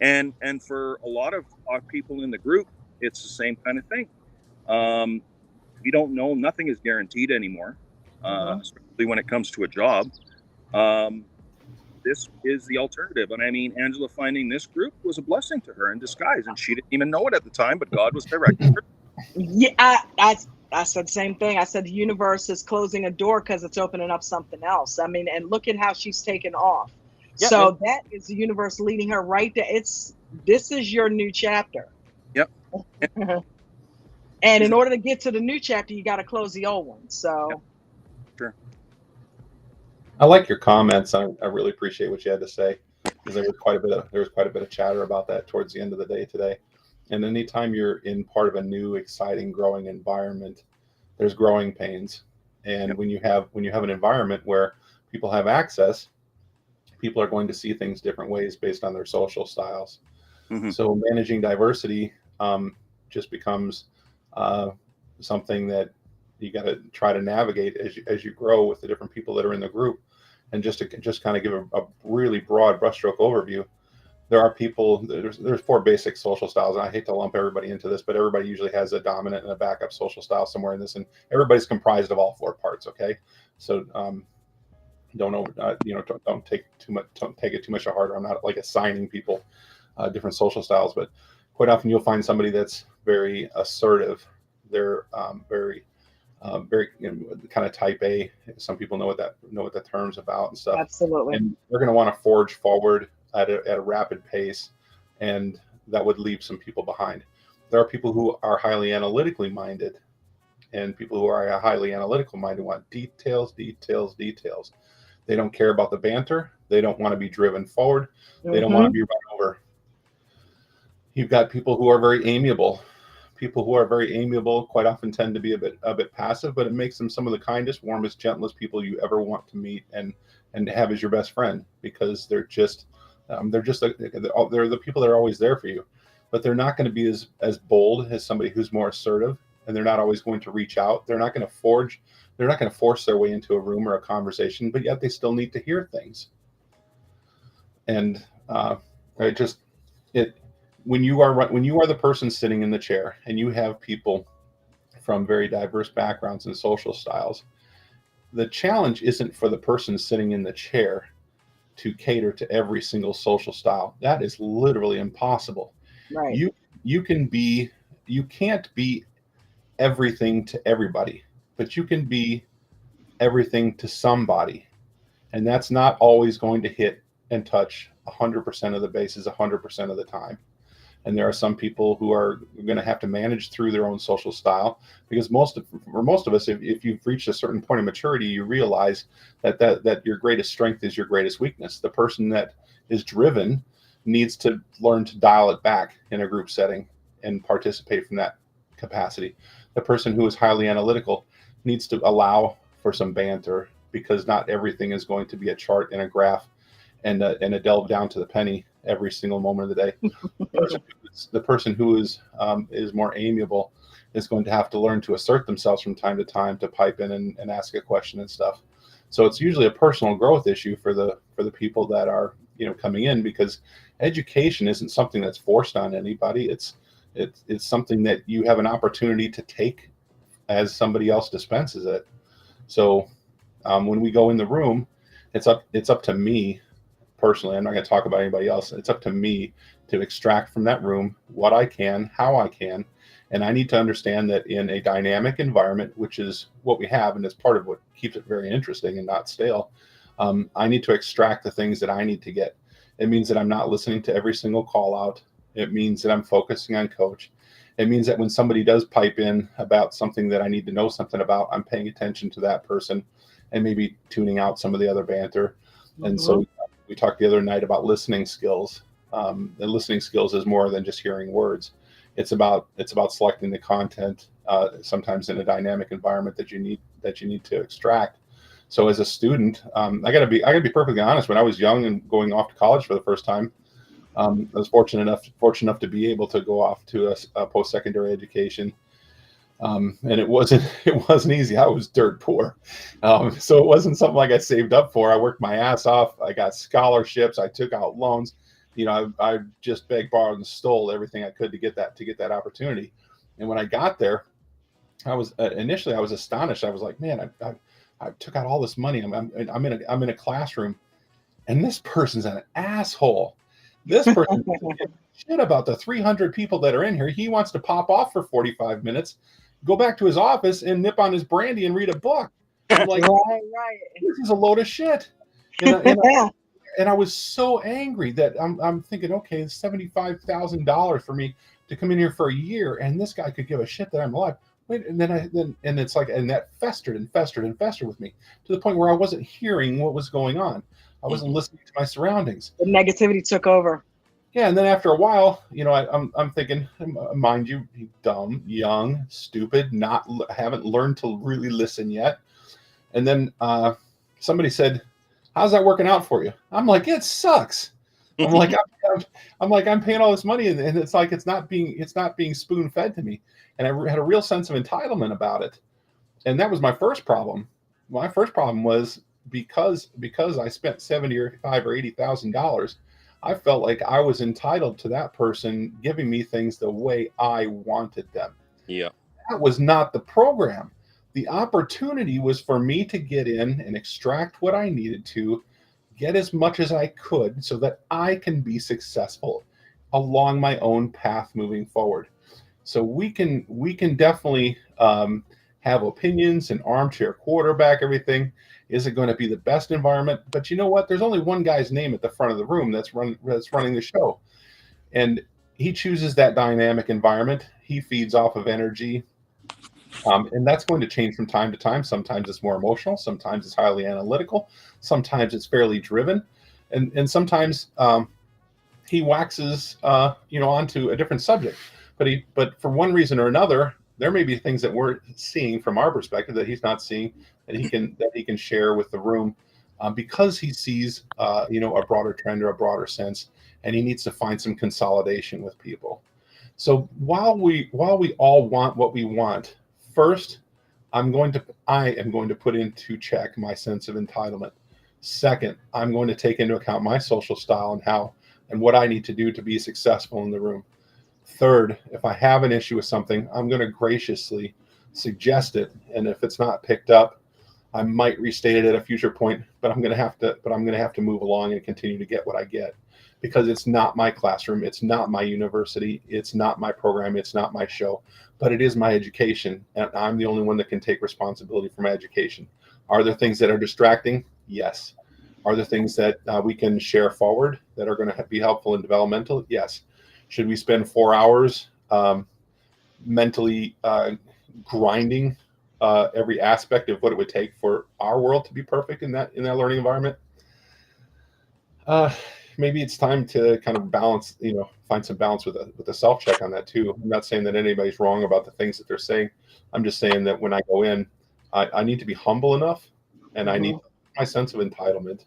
And for a lot of our people in the group, it's the same kind of thing. We don't know. Nothing is guaranteed anymore, especially when it comes to a job. This is the alternative. And I mean, Angela finding this group was a blessing to her in disguise, and she didn't even know it at the time, but God was directing her. Yeah, I said the same thing. I said the universe is closing a door because it's opening up something else. I mean, and look at how she's taken off. Yeah, so that is the universe leading her right there. This is your new chapter. Yep. And in order to get to the new chapter, you got to close the old one. So. Yep. Sure. I like your comments. I really appreciate what you had to say, because there was quite a bit of chatter about that towards the end of the day today. And anytime you're in part of a new, exciting, growing environment, there's growing pains. And when you have an environment where people have access, people are going to see things different ways based on their social styles. So managing diversity just becomes something that you got to try to navigate as you grow with the different people that are in the group. And just kind of give a really broad brushstroke overview, there are people, there's 4 basic social styles, and I hate to lump everybody into this, but everybody usually has a dominant and a backup social style somewhere in this, and everybody's comprised of all 4 parts. Okay, so don't take it too much to heart. I'm not like assigning people different social styles, but quite often you'll find somebody that's very assertive. They're very kind of type A. Some people know what that term's about and stuff. Absolutely. And they're going to want to forge forward at a rapid pace, and that would leave some people behind. There are people who are highly analytically minded, and people who are highly analytical minded want details. They don't care about the banter. They don't want to be driven forward. They don't want to be run over. You've got people who are very amiable. People who are very amiable quite often tend to be a bit passive, but it makes them some of the kindest, warmest, gentlest people you ever want to meet and have as your best friend, because they're the people that are always there for you. But they're not going to be as bold as somebody who's more assertive, and they're not always going to reach out. They're not going to force their way into a room or a conversation, but yet they still need to hear things. And when you are the person sitting in the chair and you have people from very diverse backgrounds and social styles, the challenge isn't for the person sitting in the chair to cater to every single social style. That is literally impossible. Right. You can't be everything to everybody, but you can be everything to somebody. And that's not always going to hit and touch 100% of the bases 100% of the time. And there are some people who are going to have to manage through their own social style, because for most of us, if you've reached a certain point of maturity, you realize that your greatest strength is your greatest weakness. The person that is driven needs to learn to dial it back in a group setting and participate from that capacity. The person who is highly analytical needs to allow for some banter, because not everything is going to be a chart and a graph and a delve down to the penny every single moment of the day. The person who is more amiable is going to have to learn to assert themselves from time to time, to pipe in and ask a question and stuff. So it's usually a personal growth issue for the people that are coming in, because education isn't something that's forced on anybody. It's something that you have an opportunity to take as somebody else dispenses it. So when we go in the room, it's up to me personally. I'm not going to talk about anybody else. It's up to me to extract from that room what I can, how I can. And I need to understand that in a dynamic environment, which is what we have, and it's part of what keeps it very interesting and not stale, I need to extract the things that I need to get. It means that I'm not listening to every single call out. It means that I'm focusing on coach. It means that when somebody does pipe in about something that I need to know something about, I'm paying attention to that person and maybe tuning out some of the other banter. And so we talked the other night about listening skills. And listening skills is more than just hearing words. It's about selecting the content, sometimes in a dynamic environment that you need to extract. So as a student, I gotta be perfectly honest. When I was young and going off to college for the first time, I was fortunate enough to be able to go off to a post-secondary education. And it wasn't easy. I was dirt poor. So it wasn't something like I saved up for. I worked my ass off. I got scholarships. I took out loans. I just begged, borrowed, and stole everything I could to get that opportunity. And when I got there, initially I was astonished. I was like, man, I took out all this money. I'm in a classroom, and this person's an asshole. This person shit about the 300 people that are in here. He wants to pop off for 45 minutes, go back to his office and nip on his brandy and read a book. I'm like, right. This is a load of shit. And I was so angry that I'm thinking, okay, it's $75,000 for me to come in here for a year, and this guy could give a shit that I'm alive. Wait, and then it's like, and that festered and festered and festered with me to the point where I wasn't hearing what was going on. I wasn't listening to my surroundings. The negativity took over. Yeah, and then after a while, I'm thinking, mind you, dumb, young, stupid, haven't learned to really listen yet. And then somebody said, "How's that working out for you?" I'm like, "It sucks." I'm like, I'm paying all this money, and it's like it's not being spoon fed to me, and I had a real sense of entitlement about it, and that was my first problem. My first problem was because I spent $70 or $85 or $80,000, I felt like I was entitled to that person giving me things the way I wanted them. Yeah, that was not the program. The opportunity was for me to get in and extract what I needed to, get as much as I could so that I can be successful along my own path moving forward. So we can definitely have opinions and armchair quarterback everything. Is it going to be the best environment? But you know what? There's only one guy's name at the front of the room that's running the show. And he chooses that dynamic environment. He feeds off of energy. And that's going to change from time to time. Sometimes it's more emotional. Sometimes it's highly analytical. Sometimes it's fairly driven. And sometimes he waxes, onto a different subject. But for one reason or another, there may be things that we're seeing from our perspective that he's not seeing, that he can share with the room, because he sees, a broader trend or a broader sense, and he needs to find some consolidation with people. So while we all want what we want, first, I am going to put into check my sense of entitlement. Second, I'm going to take into account my social style and what I need to do to be successful in the room. Third, if I have an issue with something, I'm going to graciously suggest it, and if it's not picked up, I might restate it at a future point. But I'm going to have to move along and continue to get what I get, because it's not my classroom, it's not my university, it's not my program, it's not my show, but it is my education, and I'm the only one that can take responsibility for my education. Are there things that are distracting? Yes. Are there things that we can share forward that are going to be helpful and developmental? Yes. Should we spend 4 hours mentally grinding every aspect of what it would take for our world to be perfect in that learning environment? Maybe it's time to kind of balance, find some balance with a self-check on that too. I'm not saying that anybody's wrong about the things that they're saying. I'm just saying that when I go in, I need to be humble enough, and I need my sense of entitlement,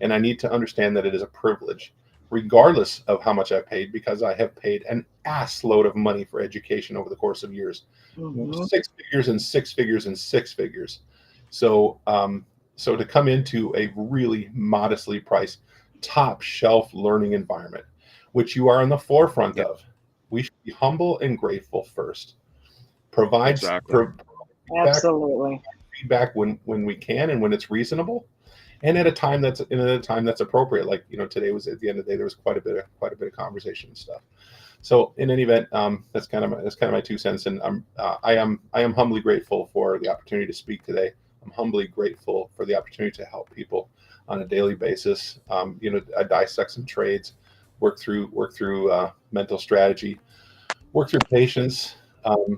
and I need to understand that it is a privilege, regardless of how much I've paid, because I have paid an ass load of money for education over the course of years, 6 figures and 6 figures and 6 figures. So to come into a really modestly priced, top shelf learning environment, which you are in the forefront of, we should be humble and grateful first. Provide absolutely feedback when we can and when it's reasonable, and at a time that's appropriate. Like, today was, at the end of the day, there was quite a bit of conversation and stuff. So in any event, that's kind of my 2 cents. And I am humbly grateful for the opportunity to speak today. I'm humbly grateful for the opportunity to help people on a daily basis. I dissect some trades, work through mental strategy, work through patience,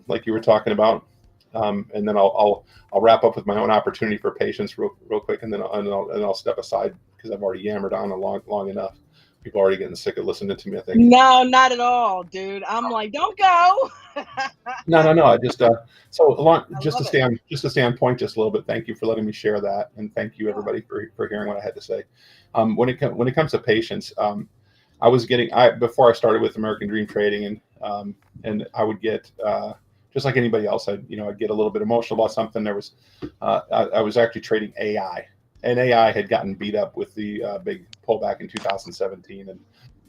like you were talking about, and then I'll wrap up with my own opportunity for patience real quick, and then I'll step aside, because I've already yammered on long enough. People are already getting sick of listening to me, I think. No, not at all, dude. I'm like, don't go. No. I just to stay on point just a little bit. Thank you for letting me share that, and thank you everybody for hearing what I had to say. When it comes to patience, before I started with American Dream Trading, and I would get, just like anybody else, I'd get a little bit emotional about something. I was actually trading AI, and AI had gotten beat up with the big pullback in 2017, and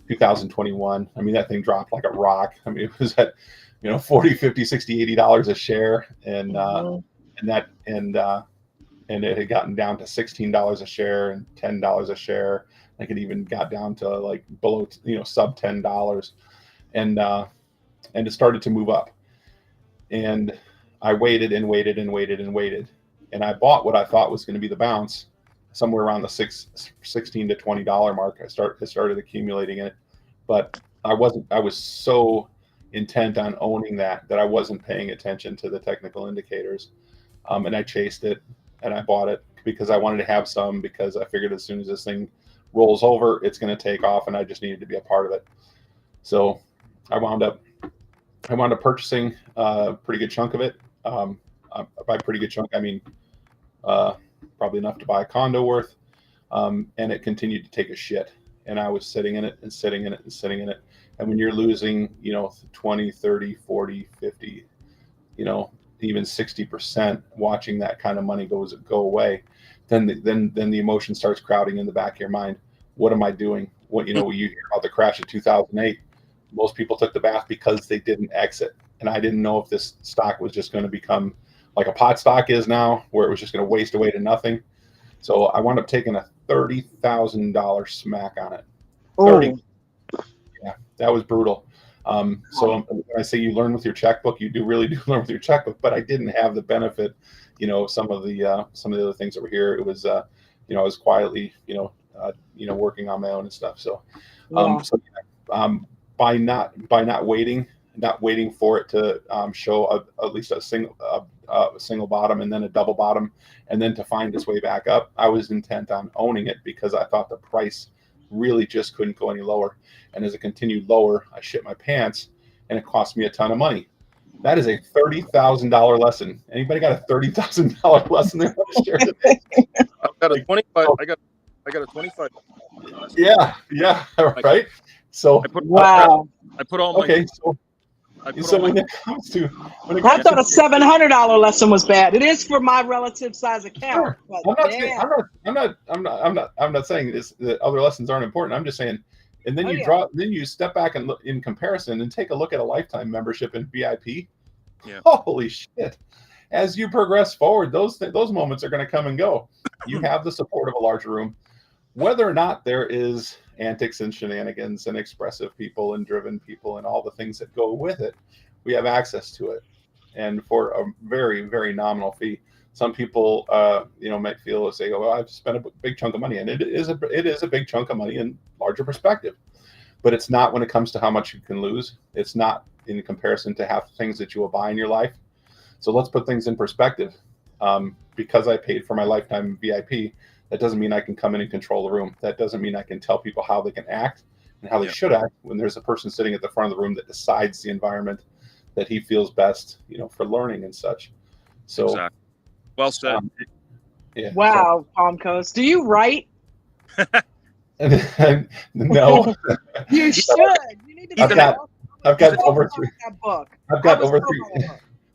2021. I mean, that thing dropped like a rock. I mean, it was at, $40, $50, $60, $80 a share. And it had gotten down to $16 a share and $10 a share. Like it even got down to like below, sub $10. And it started to move up. And I waited and waited and waited and waited. And I bought what I thought was going to be the bounce somewhere around the $16 to $20 mark. I started accumulating it, but I was so intent on owning that I wasn't paying attention to the technical indicators. And I chased it and I bought it because I wanted to have some, because I figured as soon as this thing rolls over, it's going to take off, and I just needed to be a part of it. So I wound up purchasing a pretty good chunk of it. By pretty good chunk, I mean probably enough to buy a condo worth. And it continued to take a shit. And I was sitting in it and sitting in it and sitting in it. And when you're losing, 20, 30, 40, 50, even 60% watching that kind of money go away, then the emotion starts crowding in the back of your mind. What am I doing? You hear about the crash of 2008. Most people took the bath because they didn't exit. And I didn't know if this stock was just going to become like a pot stock is now, where it was just going to waste away to nothing. So I wound up taking a $30,000 smack on it. 30. Yeah, that was brutal. So when I say you learn with your checkbook, you really do learn with your checkbook. But I didn't have the benefit, some of the other things that were here. It was, I was quietly, working on my own and stuff. So, by not waiting for it to show at least a single bottom and then a double bottom, and then to find its way back up, I was intent on owning it because I thought the price really just couldn't go any lower. And as it continued lower, I shit my pants, and it cost me a ton of money. That is a $30,000 lesson. Anybody got a $30,000 lesson they want to share today? I've got a 25. I got a 25. Yeah, right. So I put all my. Okay, so when it comes to, I thought a $700 lesson was bad. It is for my relative size account. Sure. I'm not saying this, that other lessons aren't important. I'm just saying, and then then you step back and look in comparison and take a look at a lifetime membership in VIP. Yeah. Holy shit. As you progress forward, those moments are going to come and go. You have the support of a larger room. Whether or not there is antics and shenanigans and expressive people and driven people and all the things that go with it, we have access to it, and for a very, very nominal fee. Some people, might feel or say, "Oh, well, I've spent a big chunk of money," and it is a big chunk of money in larger perspective. But it's not when it comes to how much you can lose. It's not in comparison to half the things that you will buy in your life. So let's put things in perspective. Because I paid for my lifetime VIP, that doesn't mean I can come in and control the room. That doesn't mean I can tell people how they can act and how they should act when there's a person sitting at the front of the room that decides the environment that he feels best, for learning and such. So, exactly. Well said. Yeah. Wow, Palm Coast. Do you write? No. You should. You need to. I've got over three. That book. I've got over three.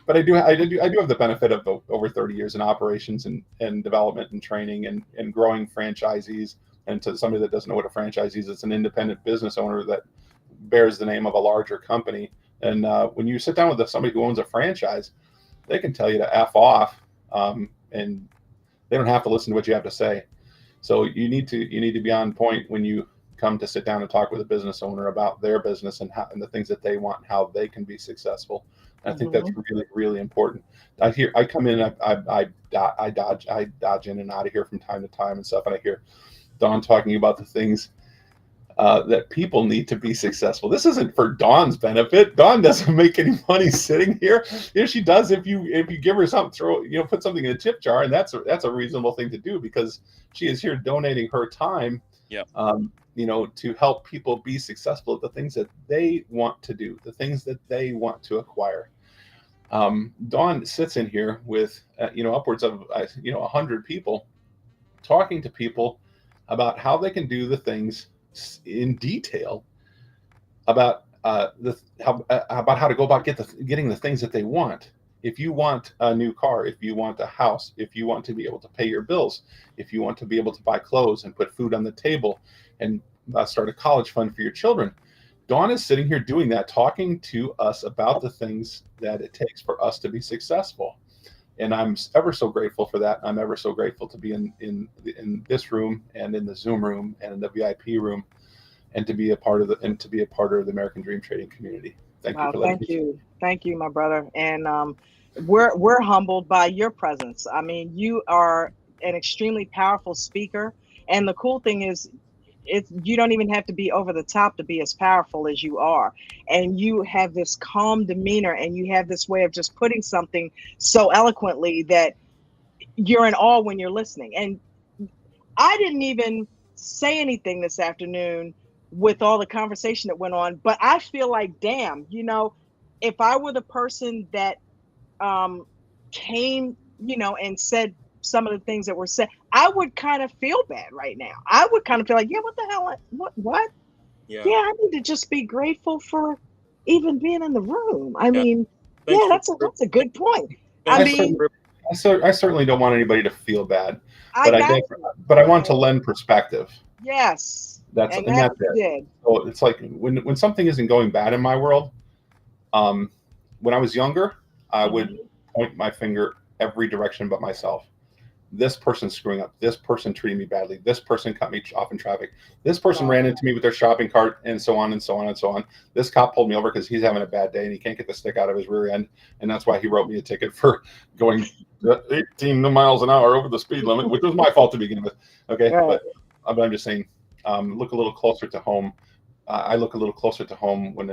But I do have the benefit of over 30 years in operations and development and training and growing franchisees. And to somebody that doesn't know what a franchisee is, it's an independent business owner that bears the name of a larger company. And when you sit down with somebody who owns a franchise, they can tell you to F off, and they don't have to listen to what you have to say. So you need to be on point when you come to sit down and talk with a business owner about their business and the things that they want and how they can be successful. I think that's really, really important. I come in, I dodge in and out of here from time to time and stuff, and I hear Dawn talking about the things that people need to be successful. This isn't for Dawn's benefit. Dawn doesn't make any money sitting here. If she does, if you give her something, put something in a tip jar, and that's a reasonable thing to do because she is here donating her time. Yeah. To help people be successful at the things that they want to do, the things that they want to acquire. Dawn sits in here with, upwards of, 100 people, talking to people about how they can do the things in detail, about how to go about getting the things that they want. If you want a new car, if you want a house, if you want to be able to pay your bills, if you want to be able to buy clothes and put food on the table and start a college fund for your children. Dawn is sitting here doing that, talking to us about the things that it takes for us to be successful. And I'm ever so grateful for that. I'm ever so grateful to be in this room and in the Zoom room and in the VIP room, and to be a part of the American Dream Trading community. Thank you for letting me. Thank you, my brother. And we're humbled by your presence. I mean, you are an extremely powerful speaker, and the cool thing is, you don't even have to be over the top to be as powerful as you are. And you have this calm demeanor, and you have this way of just putting something so eloquently that you're in awe when you're listening. And I didn't even say anything this afternoon with all the conversation that went on, but I feel like, damn, if I were the person that came, and said some of the things that were said, I would kind of feel bad right now. I would kind of feel like, yeah, what the hell? What? Yeah, I need to just be grateful for even being in the room. I mean, that's a good point. I certainly don't want anybody to feel bad, but I want to lend perspective. Yes, that's it. So it's like when something isn't going bad in my world. When I was younger, I would point my finger every direction but myself. This person's screwing up. This person treated me badly. This person cut me off in traffic. This person ran into me with their shopping cart, and so on and so on and so on. This cop pulled me over because he's having a bad day and he can't get the stick out of his rear end, and that's why he wrote me a ticket for going 18 miles an hour over the speed limit, which was my fault to begin with. Okay, but I'm just saying, look a little closer to home. I look a little closer to home when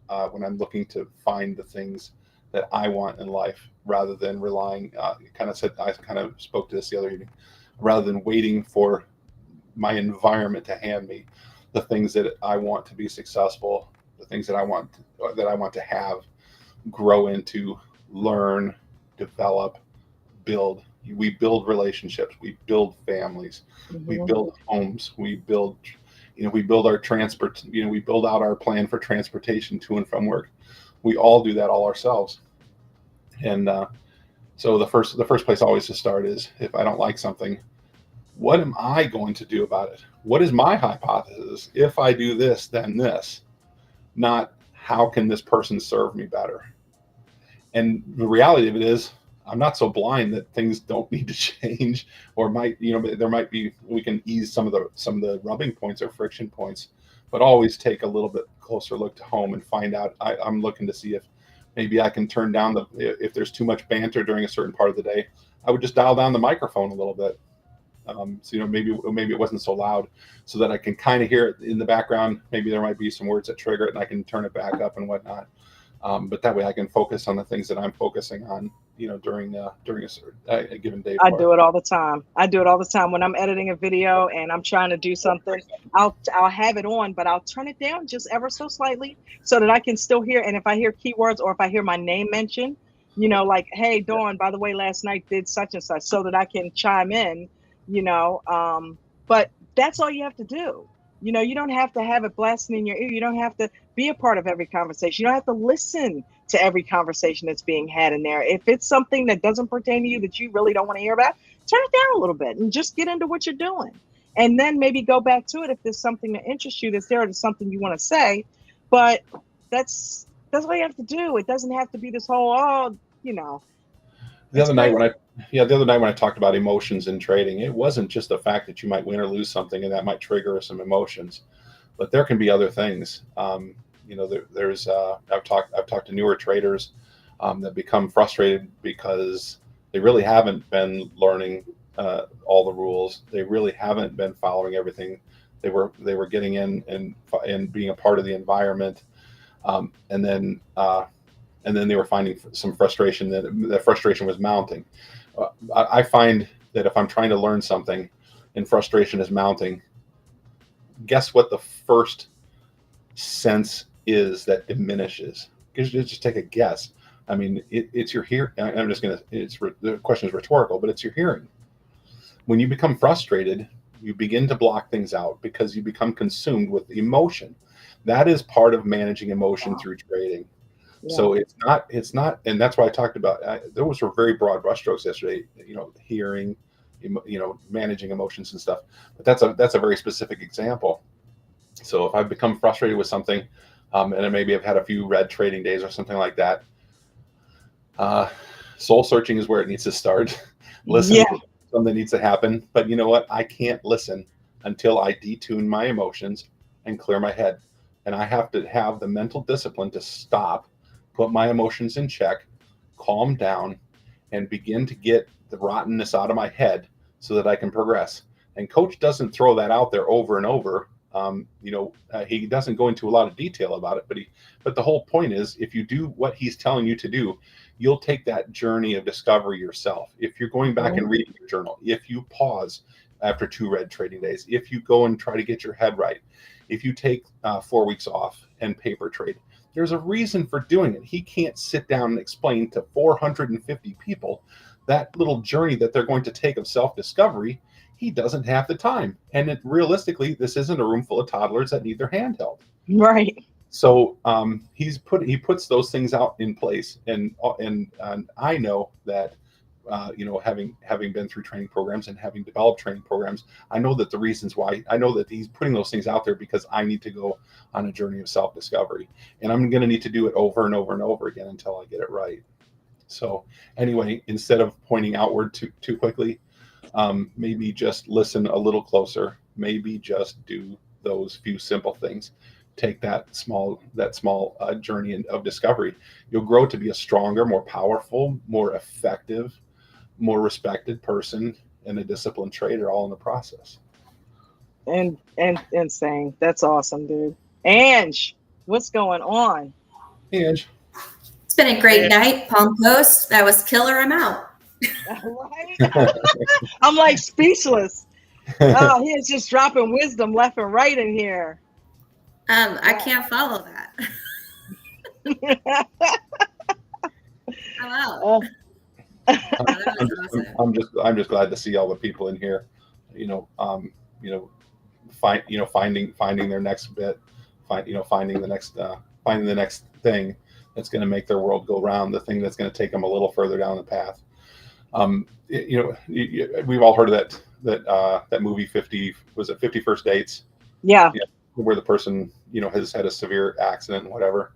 I'm looking to find the things that I want in life, rather than relying. I kind of spoke to this the other evening. Rather than waiting for my environment to hand me the things that I want to be successful, the things that I want to have, grow into, learn, develop, build. We build relationships. We build families. We build homes. We build. We build our transport. We build out our plan for transportation to and from work. We all do that all ourselves. And so the first place always to start is, if I don't like something, what am I going to do about it? What is my hypothesis? If I do this, then this. Not how can this person serve me better? And the reality of it is, I'm not so blind that things don't need to change, or there might be, we can ease some of the rubbing points or friction points, but always take a little bit closer look to home and find out. I'm looking to see if maybe I can turn down if there's too much banter during a certain part of the day, I would just dial down the microphone a little bit. So maybe it wasn't so loud, so that I can kind of hear it in the background. Maybe there might be some words that trigger it, and I can turn it back up and whatnot. But that way I can focus on the things that I'm focusing on, during a given day. I do it all the time. When I'm editing a video and I'm trying to do something. I'll have it on, but I'll turn it down just ever so slightly so that I can still hear. And if I hear keywords, or if I hear my name mentioned, like, hey, Dawn, by the way, last night did such and such, so that I can chime in. But that's all you have to do. You don't have to have it blasting in your ear. You don't have to be a part of every conversation. You don't have to listen to every conversation that's being had in there. If it's something that doesn't pertain to you, that you really don't want to hear about, turn it down a little bit and just get into what you're doing. And then maybe go back to it if there's something that interests you, that's there, or there's something you want to say. But that's all you have to do. It doesn't have to be this whole, The other night when I talked about emotions in trading, it wasn't just the fact that you might win or lose something and that might trigger some emotions, but there can be other things. There's I've talked to newer traders that become frustrated because they really haven't been learning all the rules. They really haven't been following everything. They were getting in and being a part of the environment, and then they were finding some frustration. That frustration was mounting. I find that if I'm trying to learn something and frustration is mounting, guess what the first sense is that diminishes? Just take a guess. I mean, it's your hearing. The question is rhetorical, but it's your hearing. When you become frustrated, you begin to block things out because you become consumed with emotion. That is part of managing emotion through trading. Yeah. So it's not, and that's why I talked about, those were very broad brushstrokes yesterday, hearing, managing emotions and stuff. But that's a very specific example. So if I've become frustrated with something, and maybe I've had a few red trading days or something like that, soul searching is where it needs to start. Listen, something needs to happen. But you know what? I can't listen until I detune my emotions and clear my head. And I have to have the mental discipline to stop, put my emotions in check, calm down, and begin to get the rottenness out of my head so that I can progress. And coach doesn't throw that out there over and over. He doesn't go into a lot of detail about it, but the whole point is, if you do what he's telling you to do, you'll take that journey of discovery yourself. If you're going back and reading your journal, if you pause after 2 red trading days, if you go and try to get your head right, if you take 4 weeks off and paper trade, there's a reason for doing it. He can't sit down and explain to 450 people that little journey that they're going to take of self-discovery. He doesn't have the time. And realistically, this isn't a room full of toddlers that need their hand held. Right. So he puts those things out in place. And I know that, having been through training programs and having developed training programs, I know that the reasons why, I know that he's putting those things out there because I need to go on a journey of self-discovery. And I'm going to need to do it over and over and over again until I get it right. So anyway, instead of pointing outward too quickly, maybe just listen a little closer. Maybe just do those few simple things. Take that small journey of discovery. You'll grow to be a stronger, more powerful, more effective, more respected person, and a disciplined trader, all in the process. And insane. That's awesome, dude. Ange, what's going on? Ange. It's been a great night. Palm Coast. That was killer. I'm out. Right? I'm like speechless. Oh, he is just dropping wisdom left and right in here. I can't follow that. I'm out. I'm just glad to see all the people in here. Finding their next bit, finding the next thing that's going to make their world go round, the thing that's going to take them a little further down the path. We've all heard of that movie 50 First Dates? Yeah. Where the person, has had a severe accident and whatever.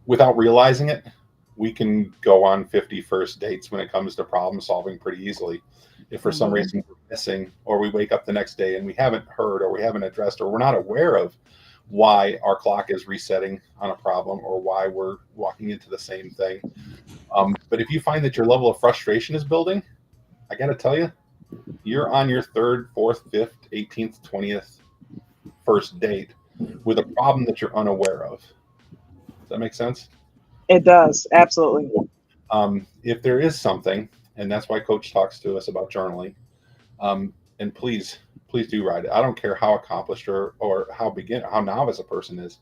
Without realizing it, we can go on 50 first dates when it comes to problem solving pretty easily. If for some reason we're missing, or we wake up the next day and we haven't heard, or we haven't addressed, or we're not aware of why our clock is resetting on a problem, or why we're walking into the same thing. But if you find that your level of frustration is building, I got to tell you, you're on your 3rd, 4th, 5th, 18th, 20th first date with a problem that you're unaware of. Does that make sense? It does. Absolutely. If there is something, and that's why Coach talks to us about journaling, and please do write it. I don't care how accomplished or how novice a person is.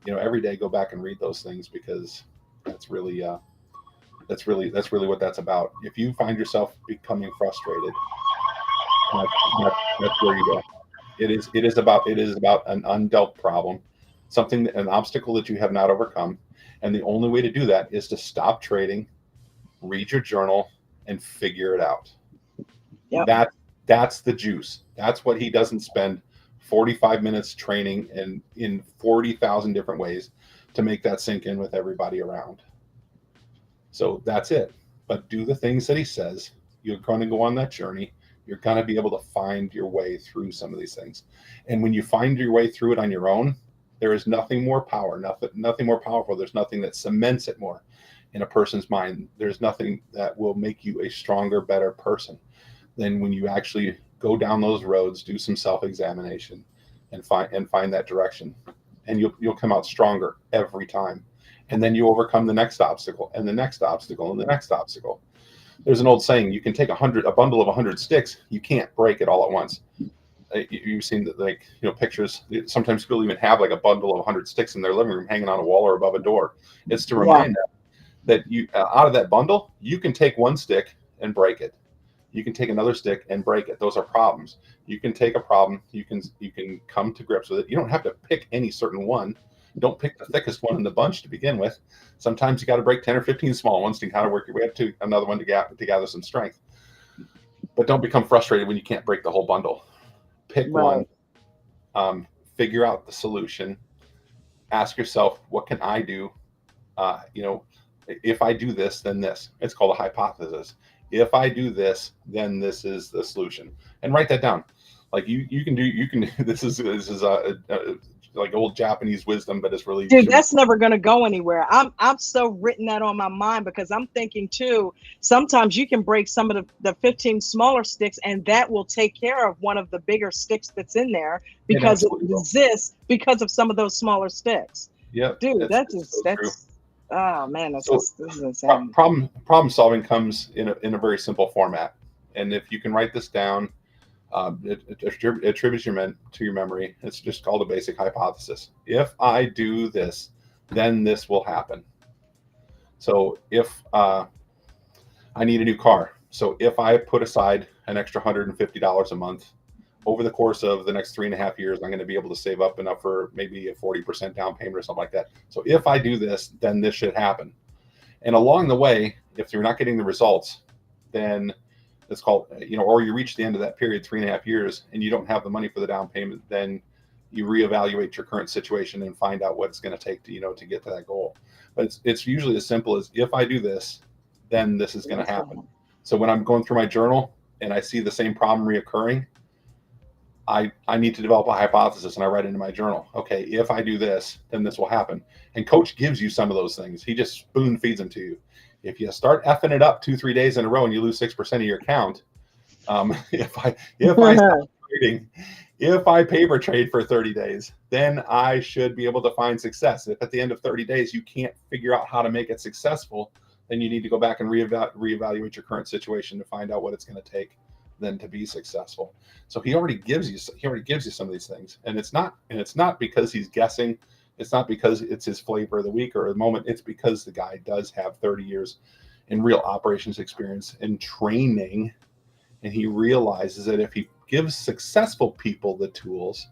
Every day go back and read those things, because that's really what that's about. If you find yourself becoming frustrated, that's where you go. It is about an undealt problem, an obstacle that you have not overcome. And the only way to do that is to stop trading, read your journal, and figure it out. Yep. That's the juice. That's what he doesn't spend 45 minutes training in 40,000 different ways to make that sink in with everybody around. So that's it. But do the things that he says. You're going to go on that journey. You're going to be able to find your way through some of these things. And when you find your way through it on your own, there is nothing more more powerful. There's nothing that cements it more in a person's mind. There's nothing that will make you a stronger, better person than when you actually go down those roads, do some self-examination, and find that direction. And you'll come out stronger every time. And then you overcome the next obstacle, and the next obstacle, and the next obstacle. There's an old saying: you can take a bundle of 100 sticks, you can't break it all at once. You've seen that, pictures. Sometimes people even have like a bundle of 100 sticks in their living room, hanging on a wall or above a door. It's to remind them that you, out of that bundle, you can take one stick and break it. You can take another stick and break it. Those are problems. You can take a problem. You can come to grips with it. You don't have to pick any certain one. Don't pick the thickest one in the bunch to begin with. Sometimes you got to break 10 or 15 small ones to kind of work your way up to another one to gather some strength. But don't become frustrated when you can't break the whole bundle. Pick one, figure out the solution, ask yourself, what can I do? If I do this, then this. It's called a hypothesis. If I do this, then this is the solution. And write that down. Like this is like old Japanese wisdom, but it's really, dude, that's never going to go anywhere. I'm so written that on my mind, because I'm thinking too, sometimes you can break some of the 15 smaller sticks, and that will take care of one of the bigger sticks that's in there, because it exists because of some of those smaller sticks. Yeah, dude, that's true. Oh man, this is insane. Problem solving comes in a very simple format, and if you can write this down, it attributes to your memory. It's just called a basic hypothesis. If I do this, then this will happen. So if I need a new car, so if I put aside an extra $150 a month over the course of the next 3.5 years, I'm going to be able to save up enough for maybe a 40% down payment or something like that. So if I do this, then this should happen. And along the way, if you're not getting the results, then it's called, or you reach the end of that period, 3.5 years, and you don't have the money for the down payment, then you reevaluate your current situation and find out what it's going to take to get to that goal. But it's usually as simple as, if I do this, then this is going to happen. So when I'm going through my journal and I see the same problem reoccurring, I need to develop a hypothesis, and I write into my journal, okay, if I do this, then this will happen. And coach gives you some of those things. He just spoon feeds them to you. If you start effing it up 2-3 days in a row and you lose 6% of your account, if I stop trading, if I paper trade for 30 days, then I should be able to find success. If at the end of 30 days you can't figure out how to make it successful, then you need to go back and reevaluate your current situation to find out what it's going to take then to be successful. So he already gives you some of these things, and it's not because he's guessing. It's not because it's his flavor of the week or the moment. It's because the guy does have 30 years in real operations experience and training, and he realizes that if he gives successful people the tools,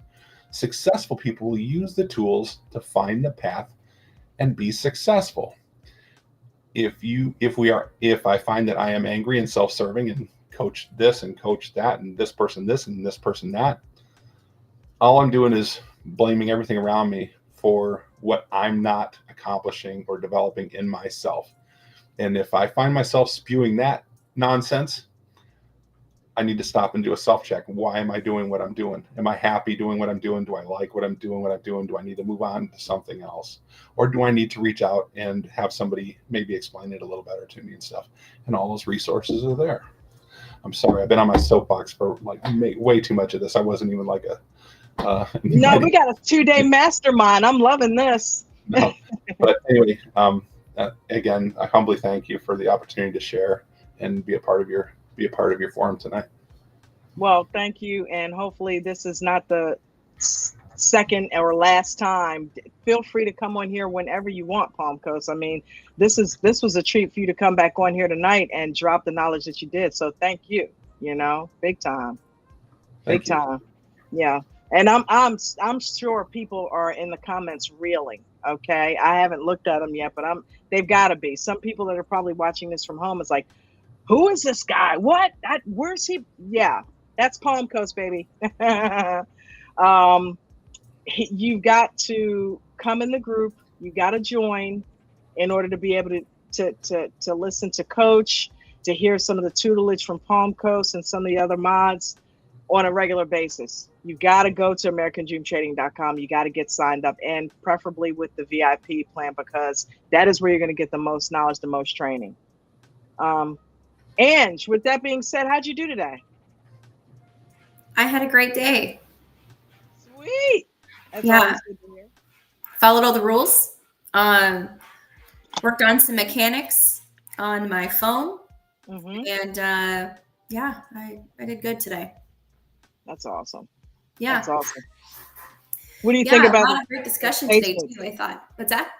successful people will use the tools to find the path and be successful. If I find that I am angry and self-serving and coach this and coach that and this person this and this person that, all I'm doing is blaming everything around me for what I'm not accomplishing or developing in myself. And if I find myself spewing that nonsense, I need to stop and do a self-check. Why am I doing what I'm doing? Am I happy doing what I'm doing? Do I like what I'm doing? Do I need to move on to something else? Or do I need to reach out and have somebody maybe explain it a little better to me and stuff? And all those resources are there. I'm sorry, I've been on my soapbox for like way too much of this. I wasn't even like no, we got a 2-day mastermind. I'm loving this. No. But anyway, again, I humbly thank you for the opportunity to share and be a part of your forum tonight. Well, thank you, and hopefully this is not the second or last time. Feel free to come on here whenever you want, Palm Coast. I mean, this was a treat for you to come back on here tonight and drop the knowledge that you did. So thank you. Big time. Big time. Yeah. And I'm sure people are in the comments reeling. Okay, I haven't looked at them yet, but they've got to be. Some people that are probably watching this from home is like, who is this guy? What? Where's he? Yeah, that's Palm Coast, baby. You've got to come in the group. You got to join in order to be able to listen to Coach, to hear some of the tutelage from Palm Coast and some of the other mods on a regular basis. You got to go to AmericanDreamTrading.com. You got to get signed up, and preferably with the VIP plan, because that is where you're going to get the most knowledge, the most training. Ange, with that being said, how'd you do today? I had a great day. Sweet. That's yeah. Followed all the rules. Worked on some mechanics on my phone. And yeah, I did good today. That's awesome. Yeah. That's awesome. What do you think about a lot of great discussion today too, I thought. What's that?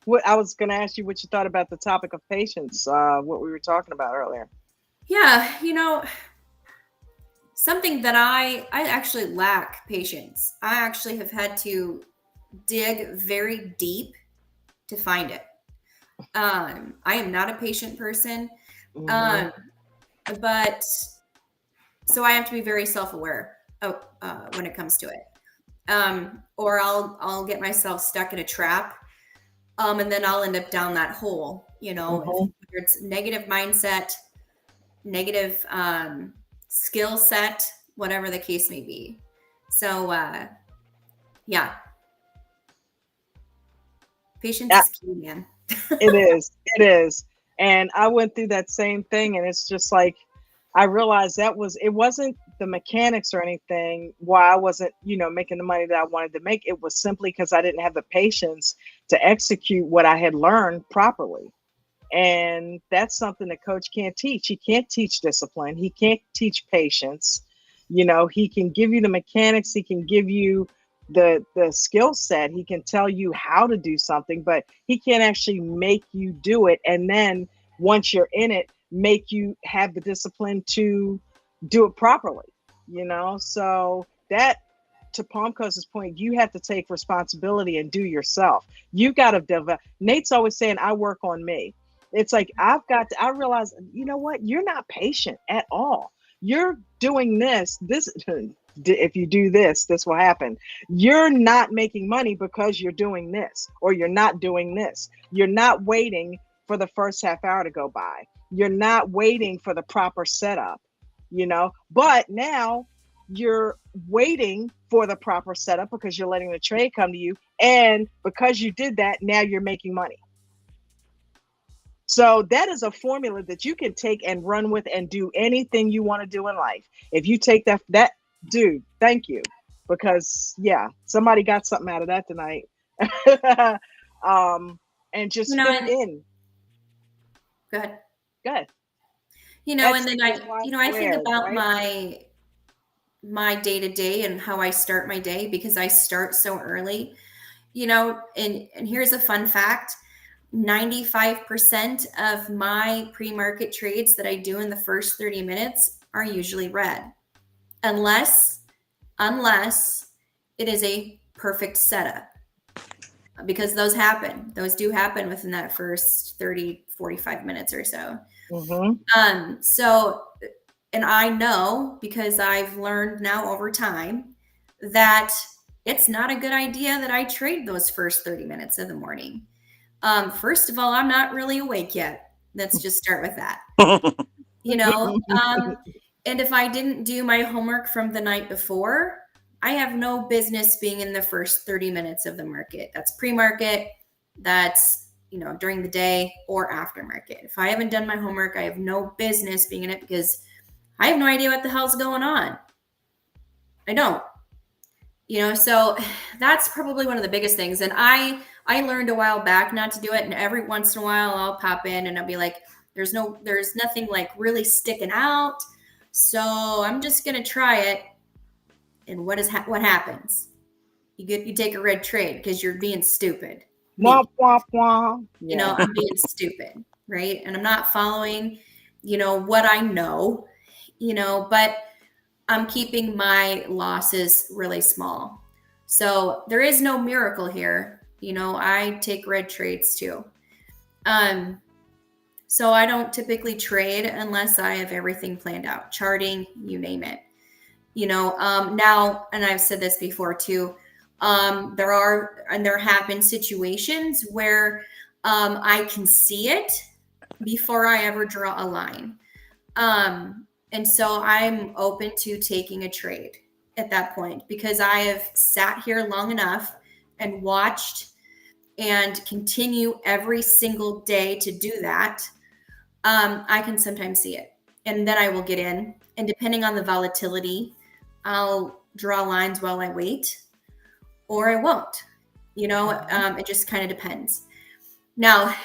What I was going to ask you what you thought about the topic of patience, what we were talking about earlier. Yeah, something that I actually lack patience. I actually have had to dig very deep to find it. I am not a patient person, but So I have to be very self-aware when it comes to it. Or I'll get myself stuck in a trap. And then I'll end up down that hole, whether it's negative mindset, negative skill set, whatever the case may be. So, yeah. Patience is key, man. It is. And I went through that same thing, and it's just like, I realized it wasn't the mechanics or anything why I wasn't, making the money that I wanted to make. It was simply because I didn't have the patience to execute what I had learned properly. And that's something the coach can't teach. He can't teach discipline. He can't teach patience. He can give you the mechanics. He can give you the skill set. He can tell you how to do something, but he can't actually make you do it. And then once you're in it, make you have the discipline to do it properly. So that, to Palmcoast's point, you have to take responsibility and do yourself. You got to develop. Nate's always saying, I work on me. It's like, I realize, you know what? You're not patient at all. You're doing this, if you do this, this will happen. You're not making money because you're doing this, or you're not doing this. You're not waiting for the first half hour to go by. You're not waiting for the proper setup, but now you're waiting for the proper setup because you're letting the trade come to you. And because you did that, now you're making money. So that is a formula that you can take and run with and do anything you want to do in life. If you take that dude, thank you. Because somebody got something out of that tonight. And just fit in. Go ahead. Good. And then I think about my day-to-day and how I start my day, because I start so early, and here's a fun fact. 95% of my pre-market trades that I do in the first 30 minutes are usually red, unless it is a perfect setup, because those do happen within that first 30, 45 minutes or so. So, and I know, because I've learned now over time, that it's not a good idea that I trade those first 30 minutes of the morning. First of all, I'm not really awake yet. Let's just start with that. And if I didn't do my homework from the night before, I have no business being in the first 30 minutes of the market. That's pre-market. That's, during the day or aftermarket. If I haven't done my homework, I have no business being in it, because I have no idea what the hell's going on. I don't. So that's probably one of the biggest things. And I learned a while back not to do it. And every once in a while I'll pop in and I'll be like, there's nothing like really sticking out. So I'm just going to try it. And what happens? You take a red trade because you're being stupid. Womp, womp, womp. I'm being stupid, right? And I'm not following, what I know, but I'm keeping my losses really small. So there is no miracle here. I take red trades too. So I don't typically trade unless I have everything planned out, charting, you name it. Now, and I've said this before too, there have been situations where I can see it before I ever draw a line. And so I'm open to taking a trade at that point, because I have sat here long enough and watched and continue every single day to do that. I can sometimes see it, and then I will get in, and depending on the volatility, I'll draw lines while I wait, or I won't. It just kind of depends. Now,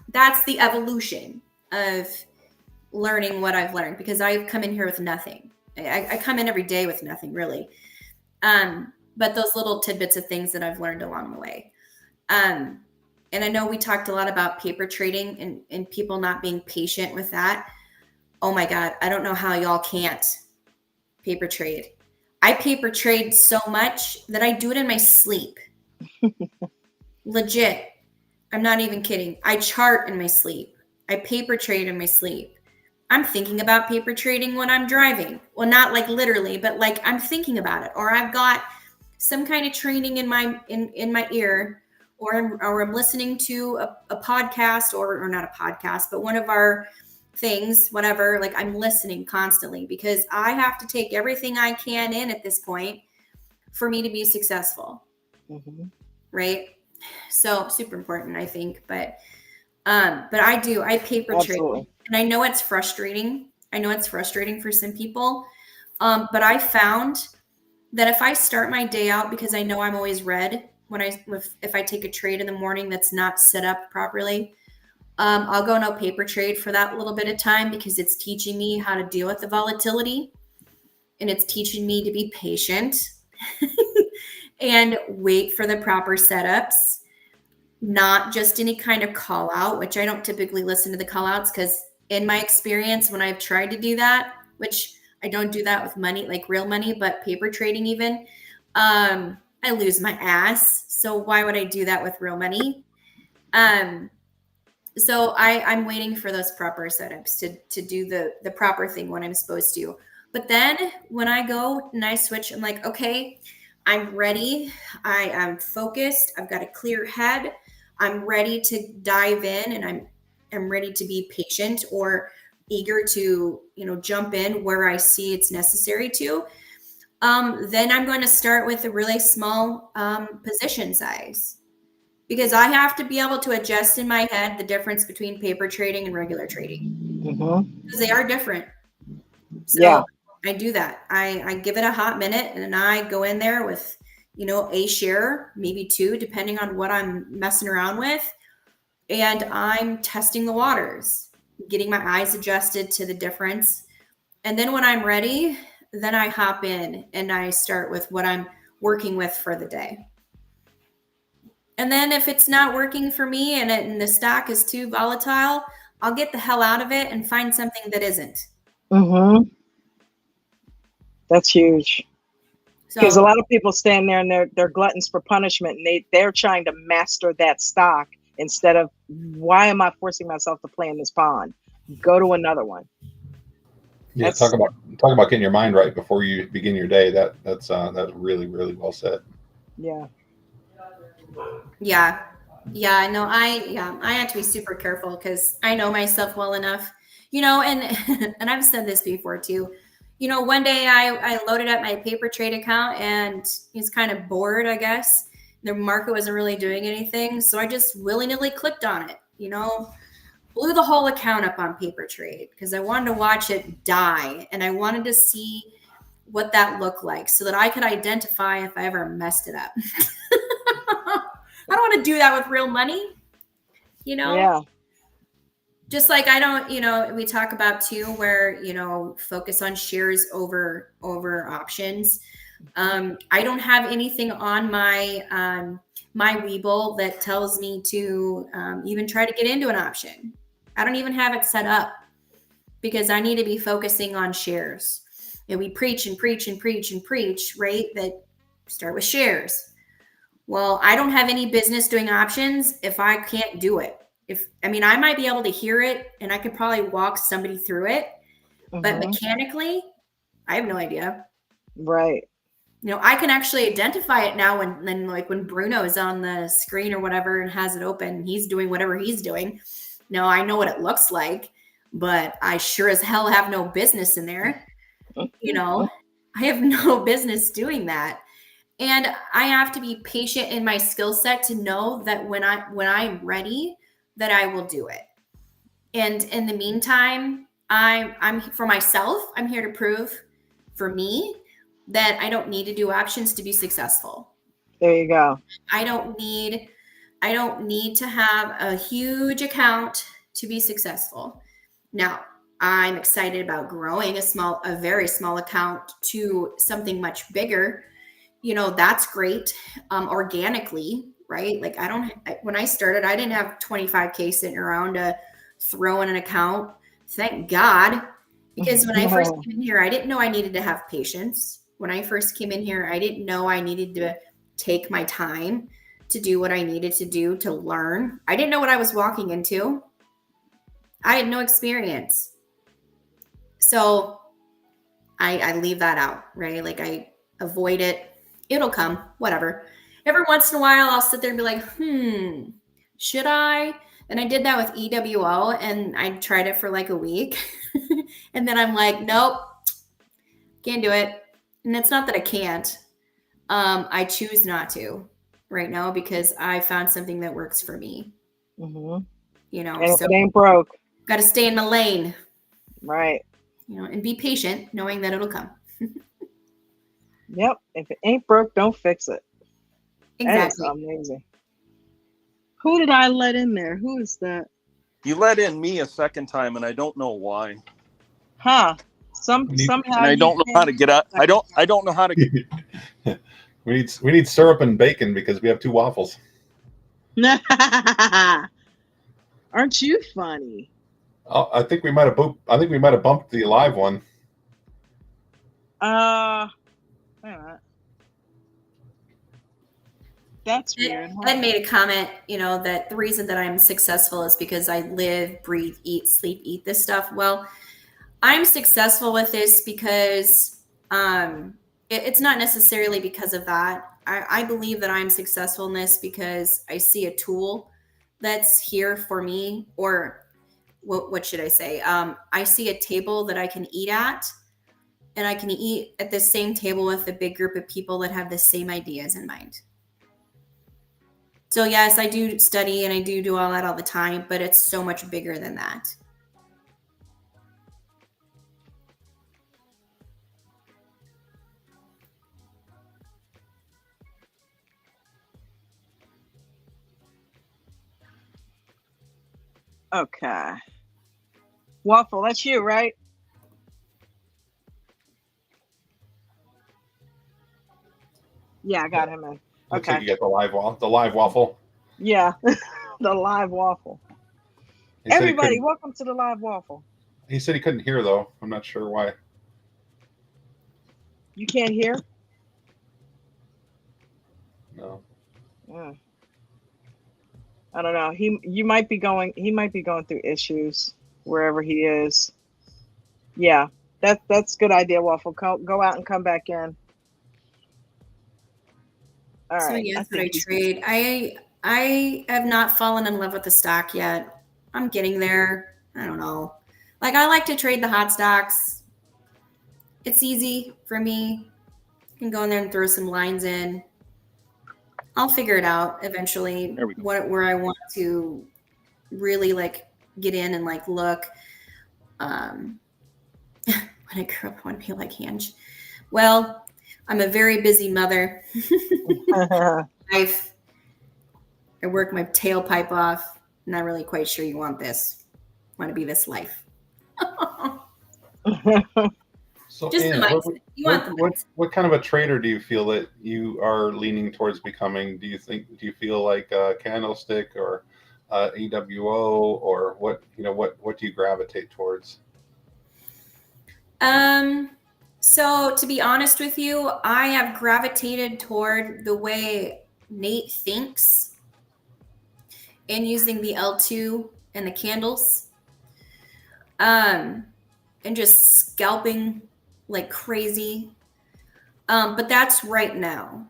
that's the evolution of learning what I've learned, because I've come in here with nothing. I come in every day with nothing, really. But those little tidbits of things that I've learned along the way. And I know we talked a lot about paper trading and people not being patient with that. Oh my God, I don't know how y'all can't paper trade. I paper trade so much that I do it in my sleep. Legit. I'm not even kidding. I chart in my sleep. I paper trade in my sleep. I'm thinking about paper trading when I'm driving. Well, not like literally, but like I'm thinking about it, or I've got some kind of training in my ear, or I'm listening to a podcast, or not a podcast, but one of our things, whatever. Like I'm listening constantly because I have to take everything I can in at this point for me to be successful. Mm-hmm. Right? So super important, I think. But I paper trade, and I know it's frustrating. I know it's frustrating for some people. But I found that if I start my day out, because I know I'm always red if I take a trade in the morning that's not set up properly, I'll go no paper trade for that little bit of time because it's teaching me how to deal with the volatility, and it's teaching me to be patient and wait for the proper setups, not just any kind of call out, which I don't typically listen to the call outs because in my experience, when I've tried to do that, which I don't do that with money, like real money, but paper trading even, I lose my ass. So why would I do that with real money? So I'm waiting for those proper setups to do the proper thing when I'm supposed to. But then when I go and I switch, I'm like, okay, I'm ready. I am focused. I've got a clear head. I'm ready to dive in, and I'm ready to be patient or eager to, jump in where I see it's necessary to. Then I'm going to start with a really small position size, because I have to be able to adjust in my head the difference between paper trading and regular trading, because they are different. So I do that. I give it a hot minute, and then I go in there with, a share, maybe two, depending on what I'm messing around with. And I'm testing the waters, getting my eyes adjusted to the difference. And then when I'm ready, then I hop in and I start with what I'm working with for the day. And then if it's not working for me and the stock is too volatile, I'll get the hell out of it and find something that isn't. Mm-hmm. That's huge. Because a lot of people stand there and they're gluttons for punishment, and they're trying to master that stock instead of, why am I forcing myself to play in this pond? Go to another one. Yeah, talk about getting your mind right before you begin your day. That's really, really well said. Yeah. Yeah, no, I have to be super careful because I know myself well enough, and and I've said this before too. One day I loaded up my paper trade account and was kind of bored, I guess. The market wasn't really doing anything. So I just willy-nilly clicked on it, blew the whole account up on paper trade because I wanted to watch it die. And I wanted to see what that looked like so that I could identify if I ever messed it up. I don't want to do that with real money, Yeah. Just like I don't, we talk about too, where, focus on shares over options. I don't have anything on my Webull that tells me to even try to get into an option. I don't even have it set up because I need to be focusing on shares. And we preach and preach and preach and preach, right? That start with shares. Well, I don't have any business doing options if I can't do it. I might be able to hear it and I could probably walk somebody through it, but mechanically, I have no idea. Right. I can actually identify it now when Bruno is on the screen or whatever and has it open, he's doing whatever he's doing. No, I know what it looks like, but I sure as hell have no business in there. I have no business doing that. And I have to be patient in my skill set to know that when I'm ready, that I will do it. And in the meantime, I'm for myself. I'm here to prove for me that I don't need to do options to be successful. There you go. I don't need to have a huge account to be successful. Now, I'm excited about growing a very small account to something much bigger. That's great. Organically, right? Like when I started, I didn't have 25K sitting around to throw in an account. Thank God. Because when I first came in here, I didn't know I needed to have patience. When I first came in here, I didn't know I needed to take my time to do what I needed to do to learn. I didn't know what I was walking into. I had no experience. So I leave that out, right? Like I avoid it. It'll come, whatever. Every once in a while, I'll sit there and be like, should I? And I did that with EWO, and I tried it for like a week. And then I'm like, nope, can't do it. And it's not that I can't. I choose not to right now because I found something that works for me. Mm-hmm. You know, And so if it ain't broke, got to stay in my lane. Right. You know, and be patient, knowing that it'll come. Yep. If it ain't broke, don't fix it. Exactly. That is amazing. Who did I let in there? Who is that? You let in me a second time, and I don't know why. Huh? Somehow. And I don't know how to get out. I don't know how to. We need syrup and bacon because we have 2 waffles. Aren't you funny? Oh, I think we might have bumped the live one. Wait a minute. That's weird. I made a comment, you know, that the reason that I'm successful is because I live, breathe, eat, sleep, eat this stuff. Well, I'm successful with this because it's not necessarily because of that. I believe that I'm successful in this because I see a tool that's here for me, or what should I say? I see a table that I can eat at, and I can eat at the same table with a big group of people that have the same ideas in mind. So yes, I do study and I do all that all the time, but it's so much bigger than that. Okay. Waffle, that's you, right? Yeah, I got him in. Looks Okay. like you got the live waffle. Yeah, the live waffle. Everybody, welcome to the live waffle. He said he couldn't hear though. I'm not sure why. You can't hear? No. I don't know. He might be going through issues wherever he is. Yeah, that's a good idea, Waffle. Go out and come back in. All right. So yes, I trade. I have not fallen in love with the stock yet. I'm getting there. I don't know. Like, I like to trade the hot stocks. It's easy for me. I can go in there and throw some lines in. I'll figure it out eventually. Where I want to really like get in and like look. When I grew up, I want to be like Hange. Well, I'm a very busy mother. I work my tailpipe off. Not really quite sure you want this. Want to be this life. So, just Ann, what kind of a trader do you feel that you are leaning towards becoming? Do you feel like a candlestick or EWO, or what do you gravitate towards? So to be honest with you, I have gravitated toward the way Nate thinks and using the L2 and the candles. And just scalping like crazy. But that's right now.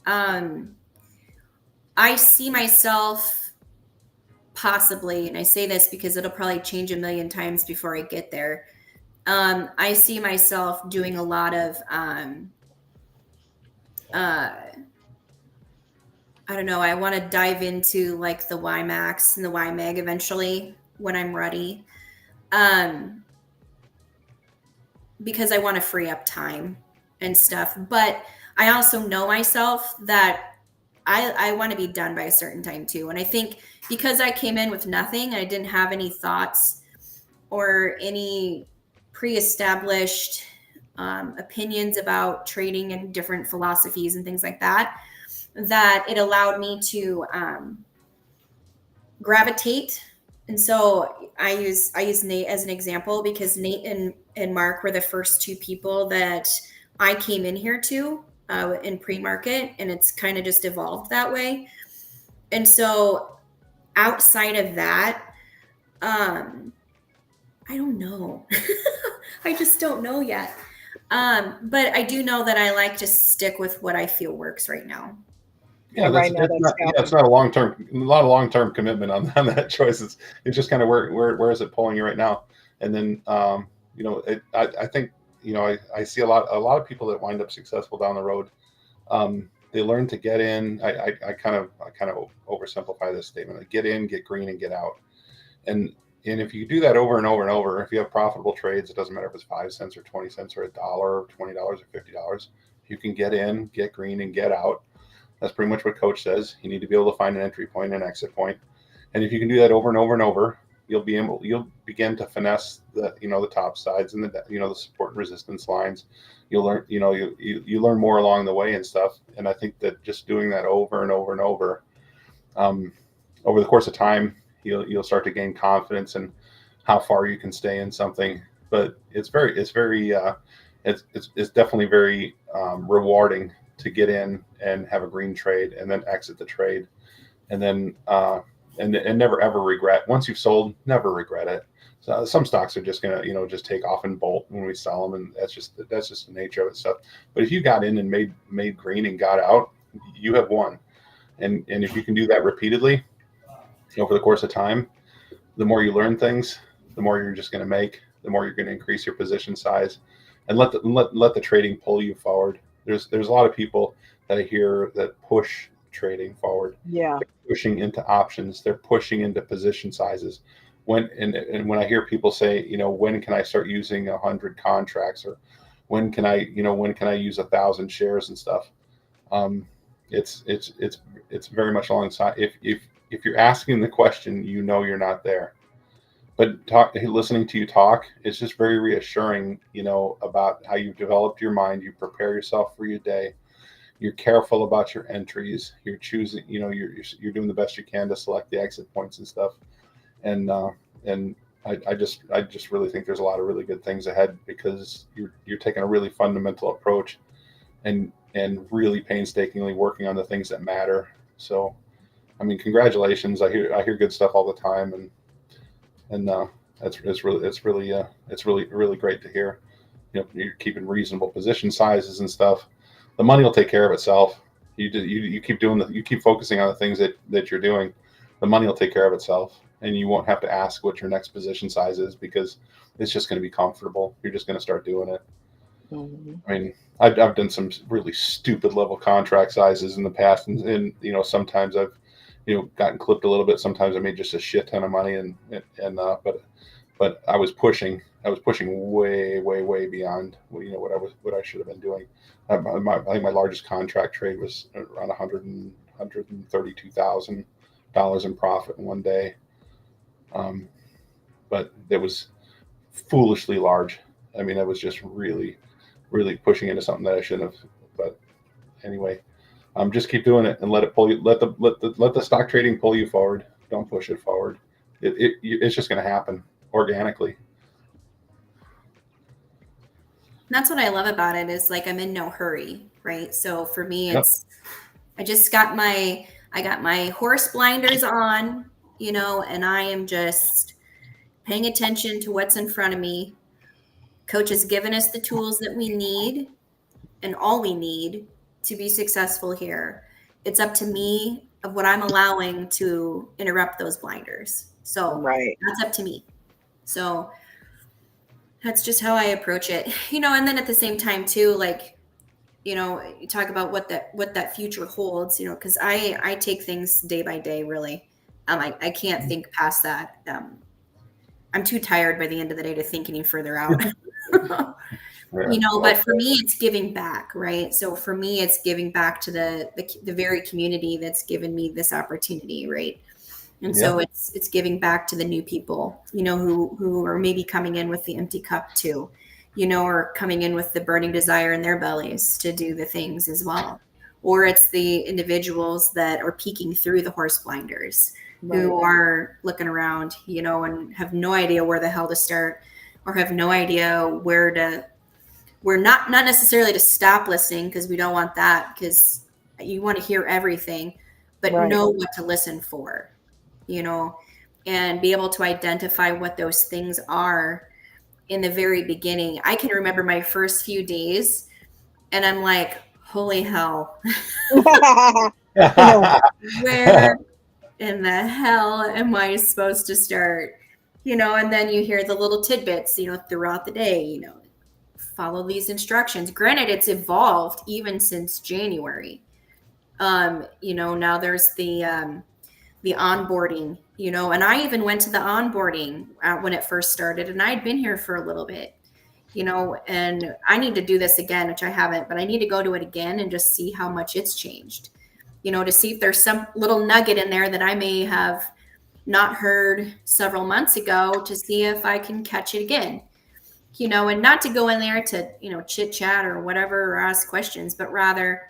I see myself possibly, and I say this because it'll probably change a million times before I get there. I see myself doing a lot of, I don't know, I want to dive into like the YMAX and the YMEG eventually when I'm ready. Because I want to free up time and stuff. But I also know myself that I want to be done by a certain time too. And I think because I came in with nothing, I didn't have any thoughts or any pre-established opinions about trading and different philosophies and things like that, that it allowed me to gravitate. And so I use Nate as an example because Nate and Mark were the first 2 people that I came in here to in pre-market, and it's kind of just evolved that way. And so outside of that, I don't know. I just don't know yet. But I do know that I like to stick with what I feel works right now. Yeah, right now it's not a lot of long term commitment on that choice. It's just kind of where is it pulling you right now? And then I think I see a lot of people that wind up successful down the road. They learn to get in. I kind of oversimplify this statement. Like, get in, get green, and get out. And if you do that over and over and over, if you have profitable trades, it doesn't matter if it's 5 cents or 20 cents or $1 or $20 or $50. You can get in, get green, and get out. That's pretty much what coach says. You need to be able to find an entry point and an exit point. And if you can do that over and over and over, you'll begin to finesse the top sides and the support and resistance lines. You'll learn, you learn more along the way and stuff. And I think that just doing that over and over and over, over the course of time, you'll start to gain confidence in how far you can stay in something. But it's definitely very rewarding to get in and have a green trade and then exit the trade, and then and never ever regret. Once you've sold, never regret it. So some stocks are just gonna just take off and bolt when we sell them, and that's just the nature of it stuff. But if you got in and made green and got out, you have won. And if you can do that repeatedly over the course of time, the more you learn things, the more you're just going to make, the more you're going to increase your position size, and let the trading pull you forward. There's a lot of people that I hear that push trading forward. Yeah. They're pushing into options. They're pushing into position sizes. When I hear people say, when can I start using 100 contracts, or when can I use 1,000 shares and stuff? It's very much alongside. If you're asking the question, you're not there. But listening to you talk is just very reassuring, about how you've developed your mind. You prepare yourself for your day. You're careful about your entries. You're choosing, you're doing the best you can to select the exit points and stuff. And I just really think there's a lot of really good things ahead, because you're taking a really fundamental approach and really painstakingly working on the things that matter. So, I mean, congratulations. I hear good stuff all the time, and it's really great to hear. You're keeping reasonable position sizes and stuff. The money will take care of itself. You keep doing you keep focusing on the things that you're doing. The money will take care of itself, and you won't have to ask what your next position size is, because it's just going to be comfortable. You're just going to start doing it. Mm-hmm. I mean, I've done some really stupid level contract sizes in the past, and sometimes I've gotten clipped a little bit. Sometimes I made just a shit ton of money, but I was pushing way beyond what I should have been doing. I think my largest contract trade was around $132,000 in profit in one day. But it was foolishly large. I mean, I was just really pushing into something that I shouldn't have. But anyway, just keep doing it and let it pull you. Let the stock trading pull you forward. Don't push it forward. It's just going to happen organically. That's what I love about it, is like, I'm in no hurry, right? So for me, it's, I just got my horse blinders on, and I am just paying attention to what's in front of me. Coach has given us the tools that we need and all we need to be successful here. It's up to me of what I'm allowing to interrupt those blinders. So that's up to me. So that's just how I approach it, and then at the same time too, like, you talk about what that future holds, because I take things day by day, really. I can't think past that. I'm too tired by the end of the day to think any further out. But for me, it's giving back, right? So for me, it's giving back to the very community that's given me this opportunity, right? And so it's giving back to the new people, who are maybe coming in with the empty cup too, or coming in with the burning desire in their bellies to do the things as well. Or it's the individuals that are peeking through the horse blinders, who are looking around, and have no idea where the hell to start, or have no idea where not necessarily to stop listening, because we don't want that, because you want to hear everything, but know what to listen for, and be able to identify what those things are in the very beginning. I can remember my first few days and I'm like, holy hell, where in the hell am I supposed to start? And then you hear the little tidbits, throughout the day, follow these instructions. Granted, it's evolved even since January. Now there's the onboarding, and I even went to the onboarding when it first started, and I had been here for a little bit, and I need to do this again, which I haven't, but I need to go to it again and just see how much it's changed, to see if there's some little nugget in there that I may have not heard several months ago, to see if I can catch it again, and not to go in there to, chit chat or whatever, or ask questions, but rather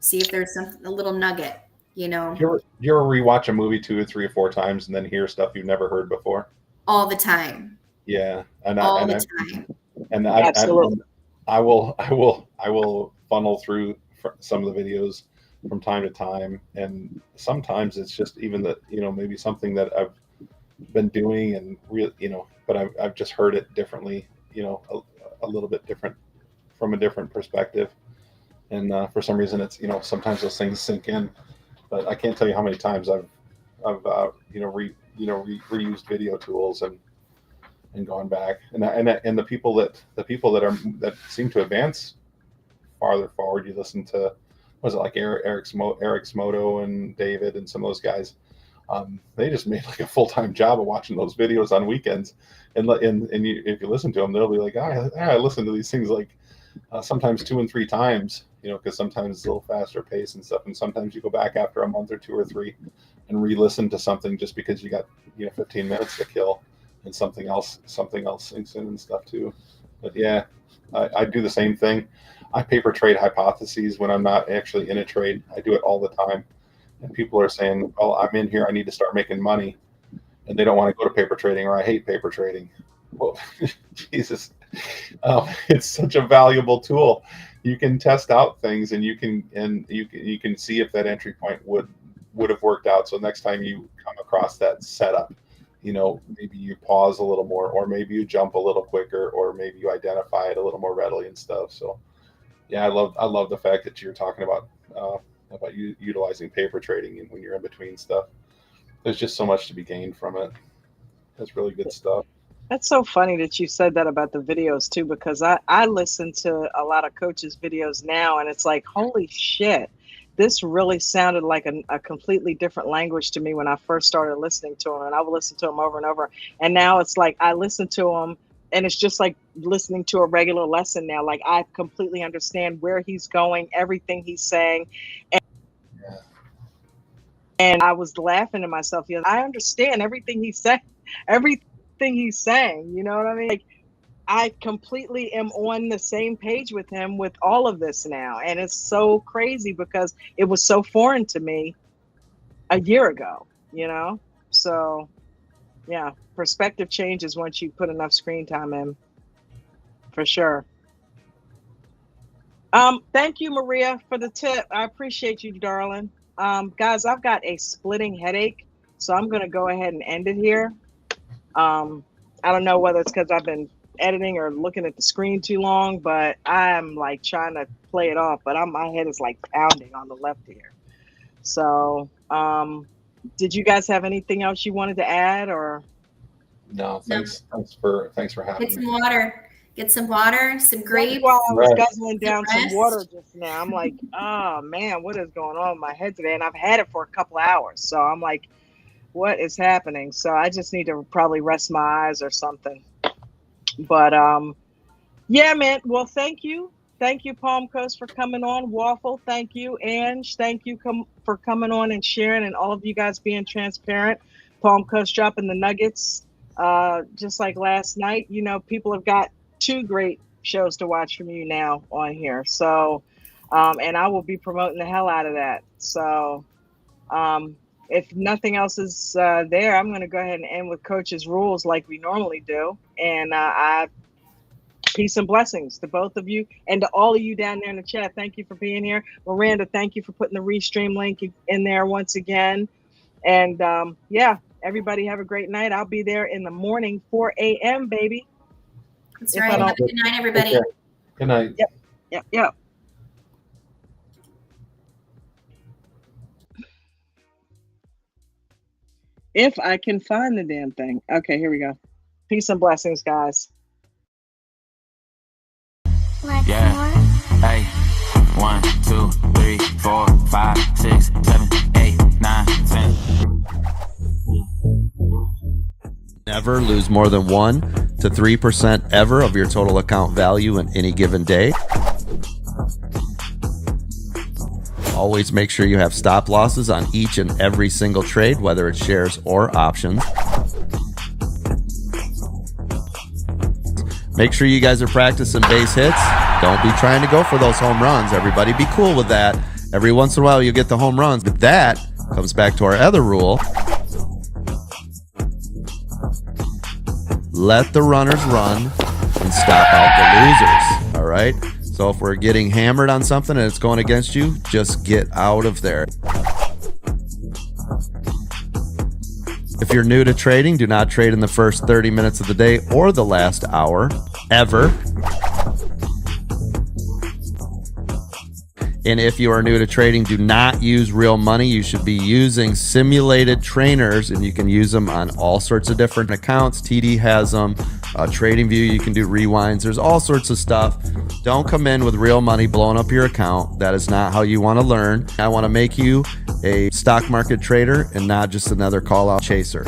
see if there's a little nugget, Do you ever rewatch a movie 2 or 3 or 4 times and then hear stuff you've never heard before? All the time. Yeah. Absolutely. I will funnel through some of the videos from time to time, and sometimes it's just even that, maybe something that I've been doing and but I've just heard it differently, a little bit different from a different perspective. And for some reason, it's sometimes those things sink in. But I can't tell you how many times I've reused video tools and gone back. And the people that seem to advance farther forward, you listen to, was it like Eric Smoto and David and some of those guys. They just made like a full-time job of watching those videos on weekends. And if you listen to them, they'll be like, I listen to these things like sometimes 2 and 3 times, because sometimes it's a little faster pace and stuff. And sometimes you go back after a month or 2 or 3 and re-listen to something just because you got 15 minutes to kill, and something else sinks in and stuff too. But yeah, I do the same thing. I paper trade hypotheses when I'm not actually in a trade. I do it all the time. And people are saying, well, I'm in here, I need to start making money. And they don't want to go to paper trading, or I hate paper trading. Well, Jesus, it's such a valuable tool. You can test out things, and you can see if that entry point would have worked out. So next time you come across that setup, maybe you pause a little more, or maybe you jump a little quicker, or maybe you identify it a little more readily and stuff. So yeah, I love the fact that you're talking about you utilizing paper trading and when you're in between stuff. There's just so much to be gained from it. That's really good stuff. That's so funny that you said that about the videos too, because I listen to a lot of coaches' videos now, and it's like, holy shit, this really sounded like a completely different language to me when I first started listening to them. And I would listen to them over and over. And now it's like I listen to them, and it's just like listening to a regular lesson now. Like I completely understand where he's going, everything he's saying. And I was laughing to myself. I understand everything he's saying, you know what I mean? Like I completely am on the same page with him with all of this now. And it's so crazy because it was so foreign to me a year ago, So yeah, perspective changes once you put enough screen time in, for sure. Thank you, Maria, for the tip. I appreciate you, darling. Guys, I've got a splitting headache, so I'm going to go ahead and end it here. I don't know whether it's because I've been editing or looking at the screen too long, but I'm like trying to play it off, but my head is like pounding on the left here. So, did you guys have anything else you wanted to add, or? No, thanks for having me. Get some water, some grapes. While I was guzzling down some water just now, I'm like, oh man, what is going on in my head today? And I've had it for a couple hours, so I'm like, what is happening? So I just need to probably rest my eyes or something. But yeah, man. Well, thank you, Palm Coast, for coming on. Waffle, thank you. Ange, thank you for coming on and sharing, and all of you guys being transparent. Palm Coast dropping the nuggets, just like last night. People have got 2 great shows to watch from you now on here. So, and I will be promoting the hell out of that. So, if nothing else is there, I'm going to go ahead and end with Coach's rules like we normally do. And peace and blessings to both of you, and to all of you down there in the chat. Thank you for being here. Miranda, thank you for putting the Restream link in there once again. And yeah, Everybody have a great night. I'll be there in the morning, 4 a.m., baby. That's right. Have a good night, everybody. Okay. Good night. Yep. If I can find the damn thing. Okay, here we go. Peace and blessings, guys. Yeah. Hey. 1, 2, 3, 4, 5, 6, 7, 8, 9, 10. Never lose more than 1 to 3% ever of your total account value in any given day. Always make sure you have stop losses on each and every single trade, whether it's shares or options. Make sure you guys are practicing base hits. Don't be trying to go for those home runs. Everybody be cool with that. Every once in a while you get the home runs, but that comes back to our other rule. Let the runners run and stop out the losers, all right? So if we're getting hammered on something and it's going against you, just get out of there. If you're new to trading, do not trade in the first 30 minutes of the day or the last hour, ever. And if you are new to trading, do not use real money. You should be using simulated trainers, and you can use them on all sorts of different accounts. TD has them. TradingView, you can do rewinds. There's all sorts of stuff. Don't come in with real money blowing up your account. That is not how you want to learn. I want to make you a stock market trader and not just another call-out chaser.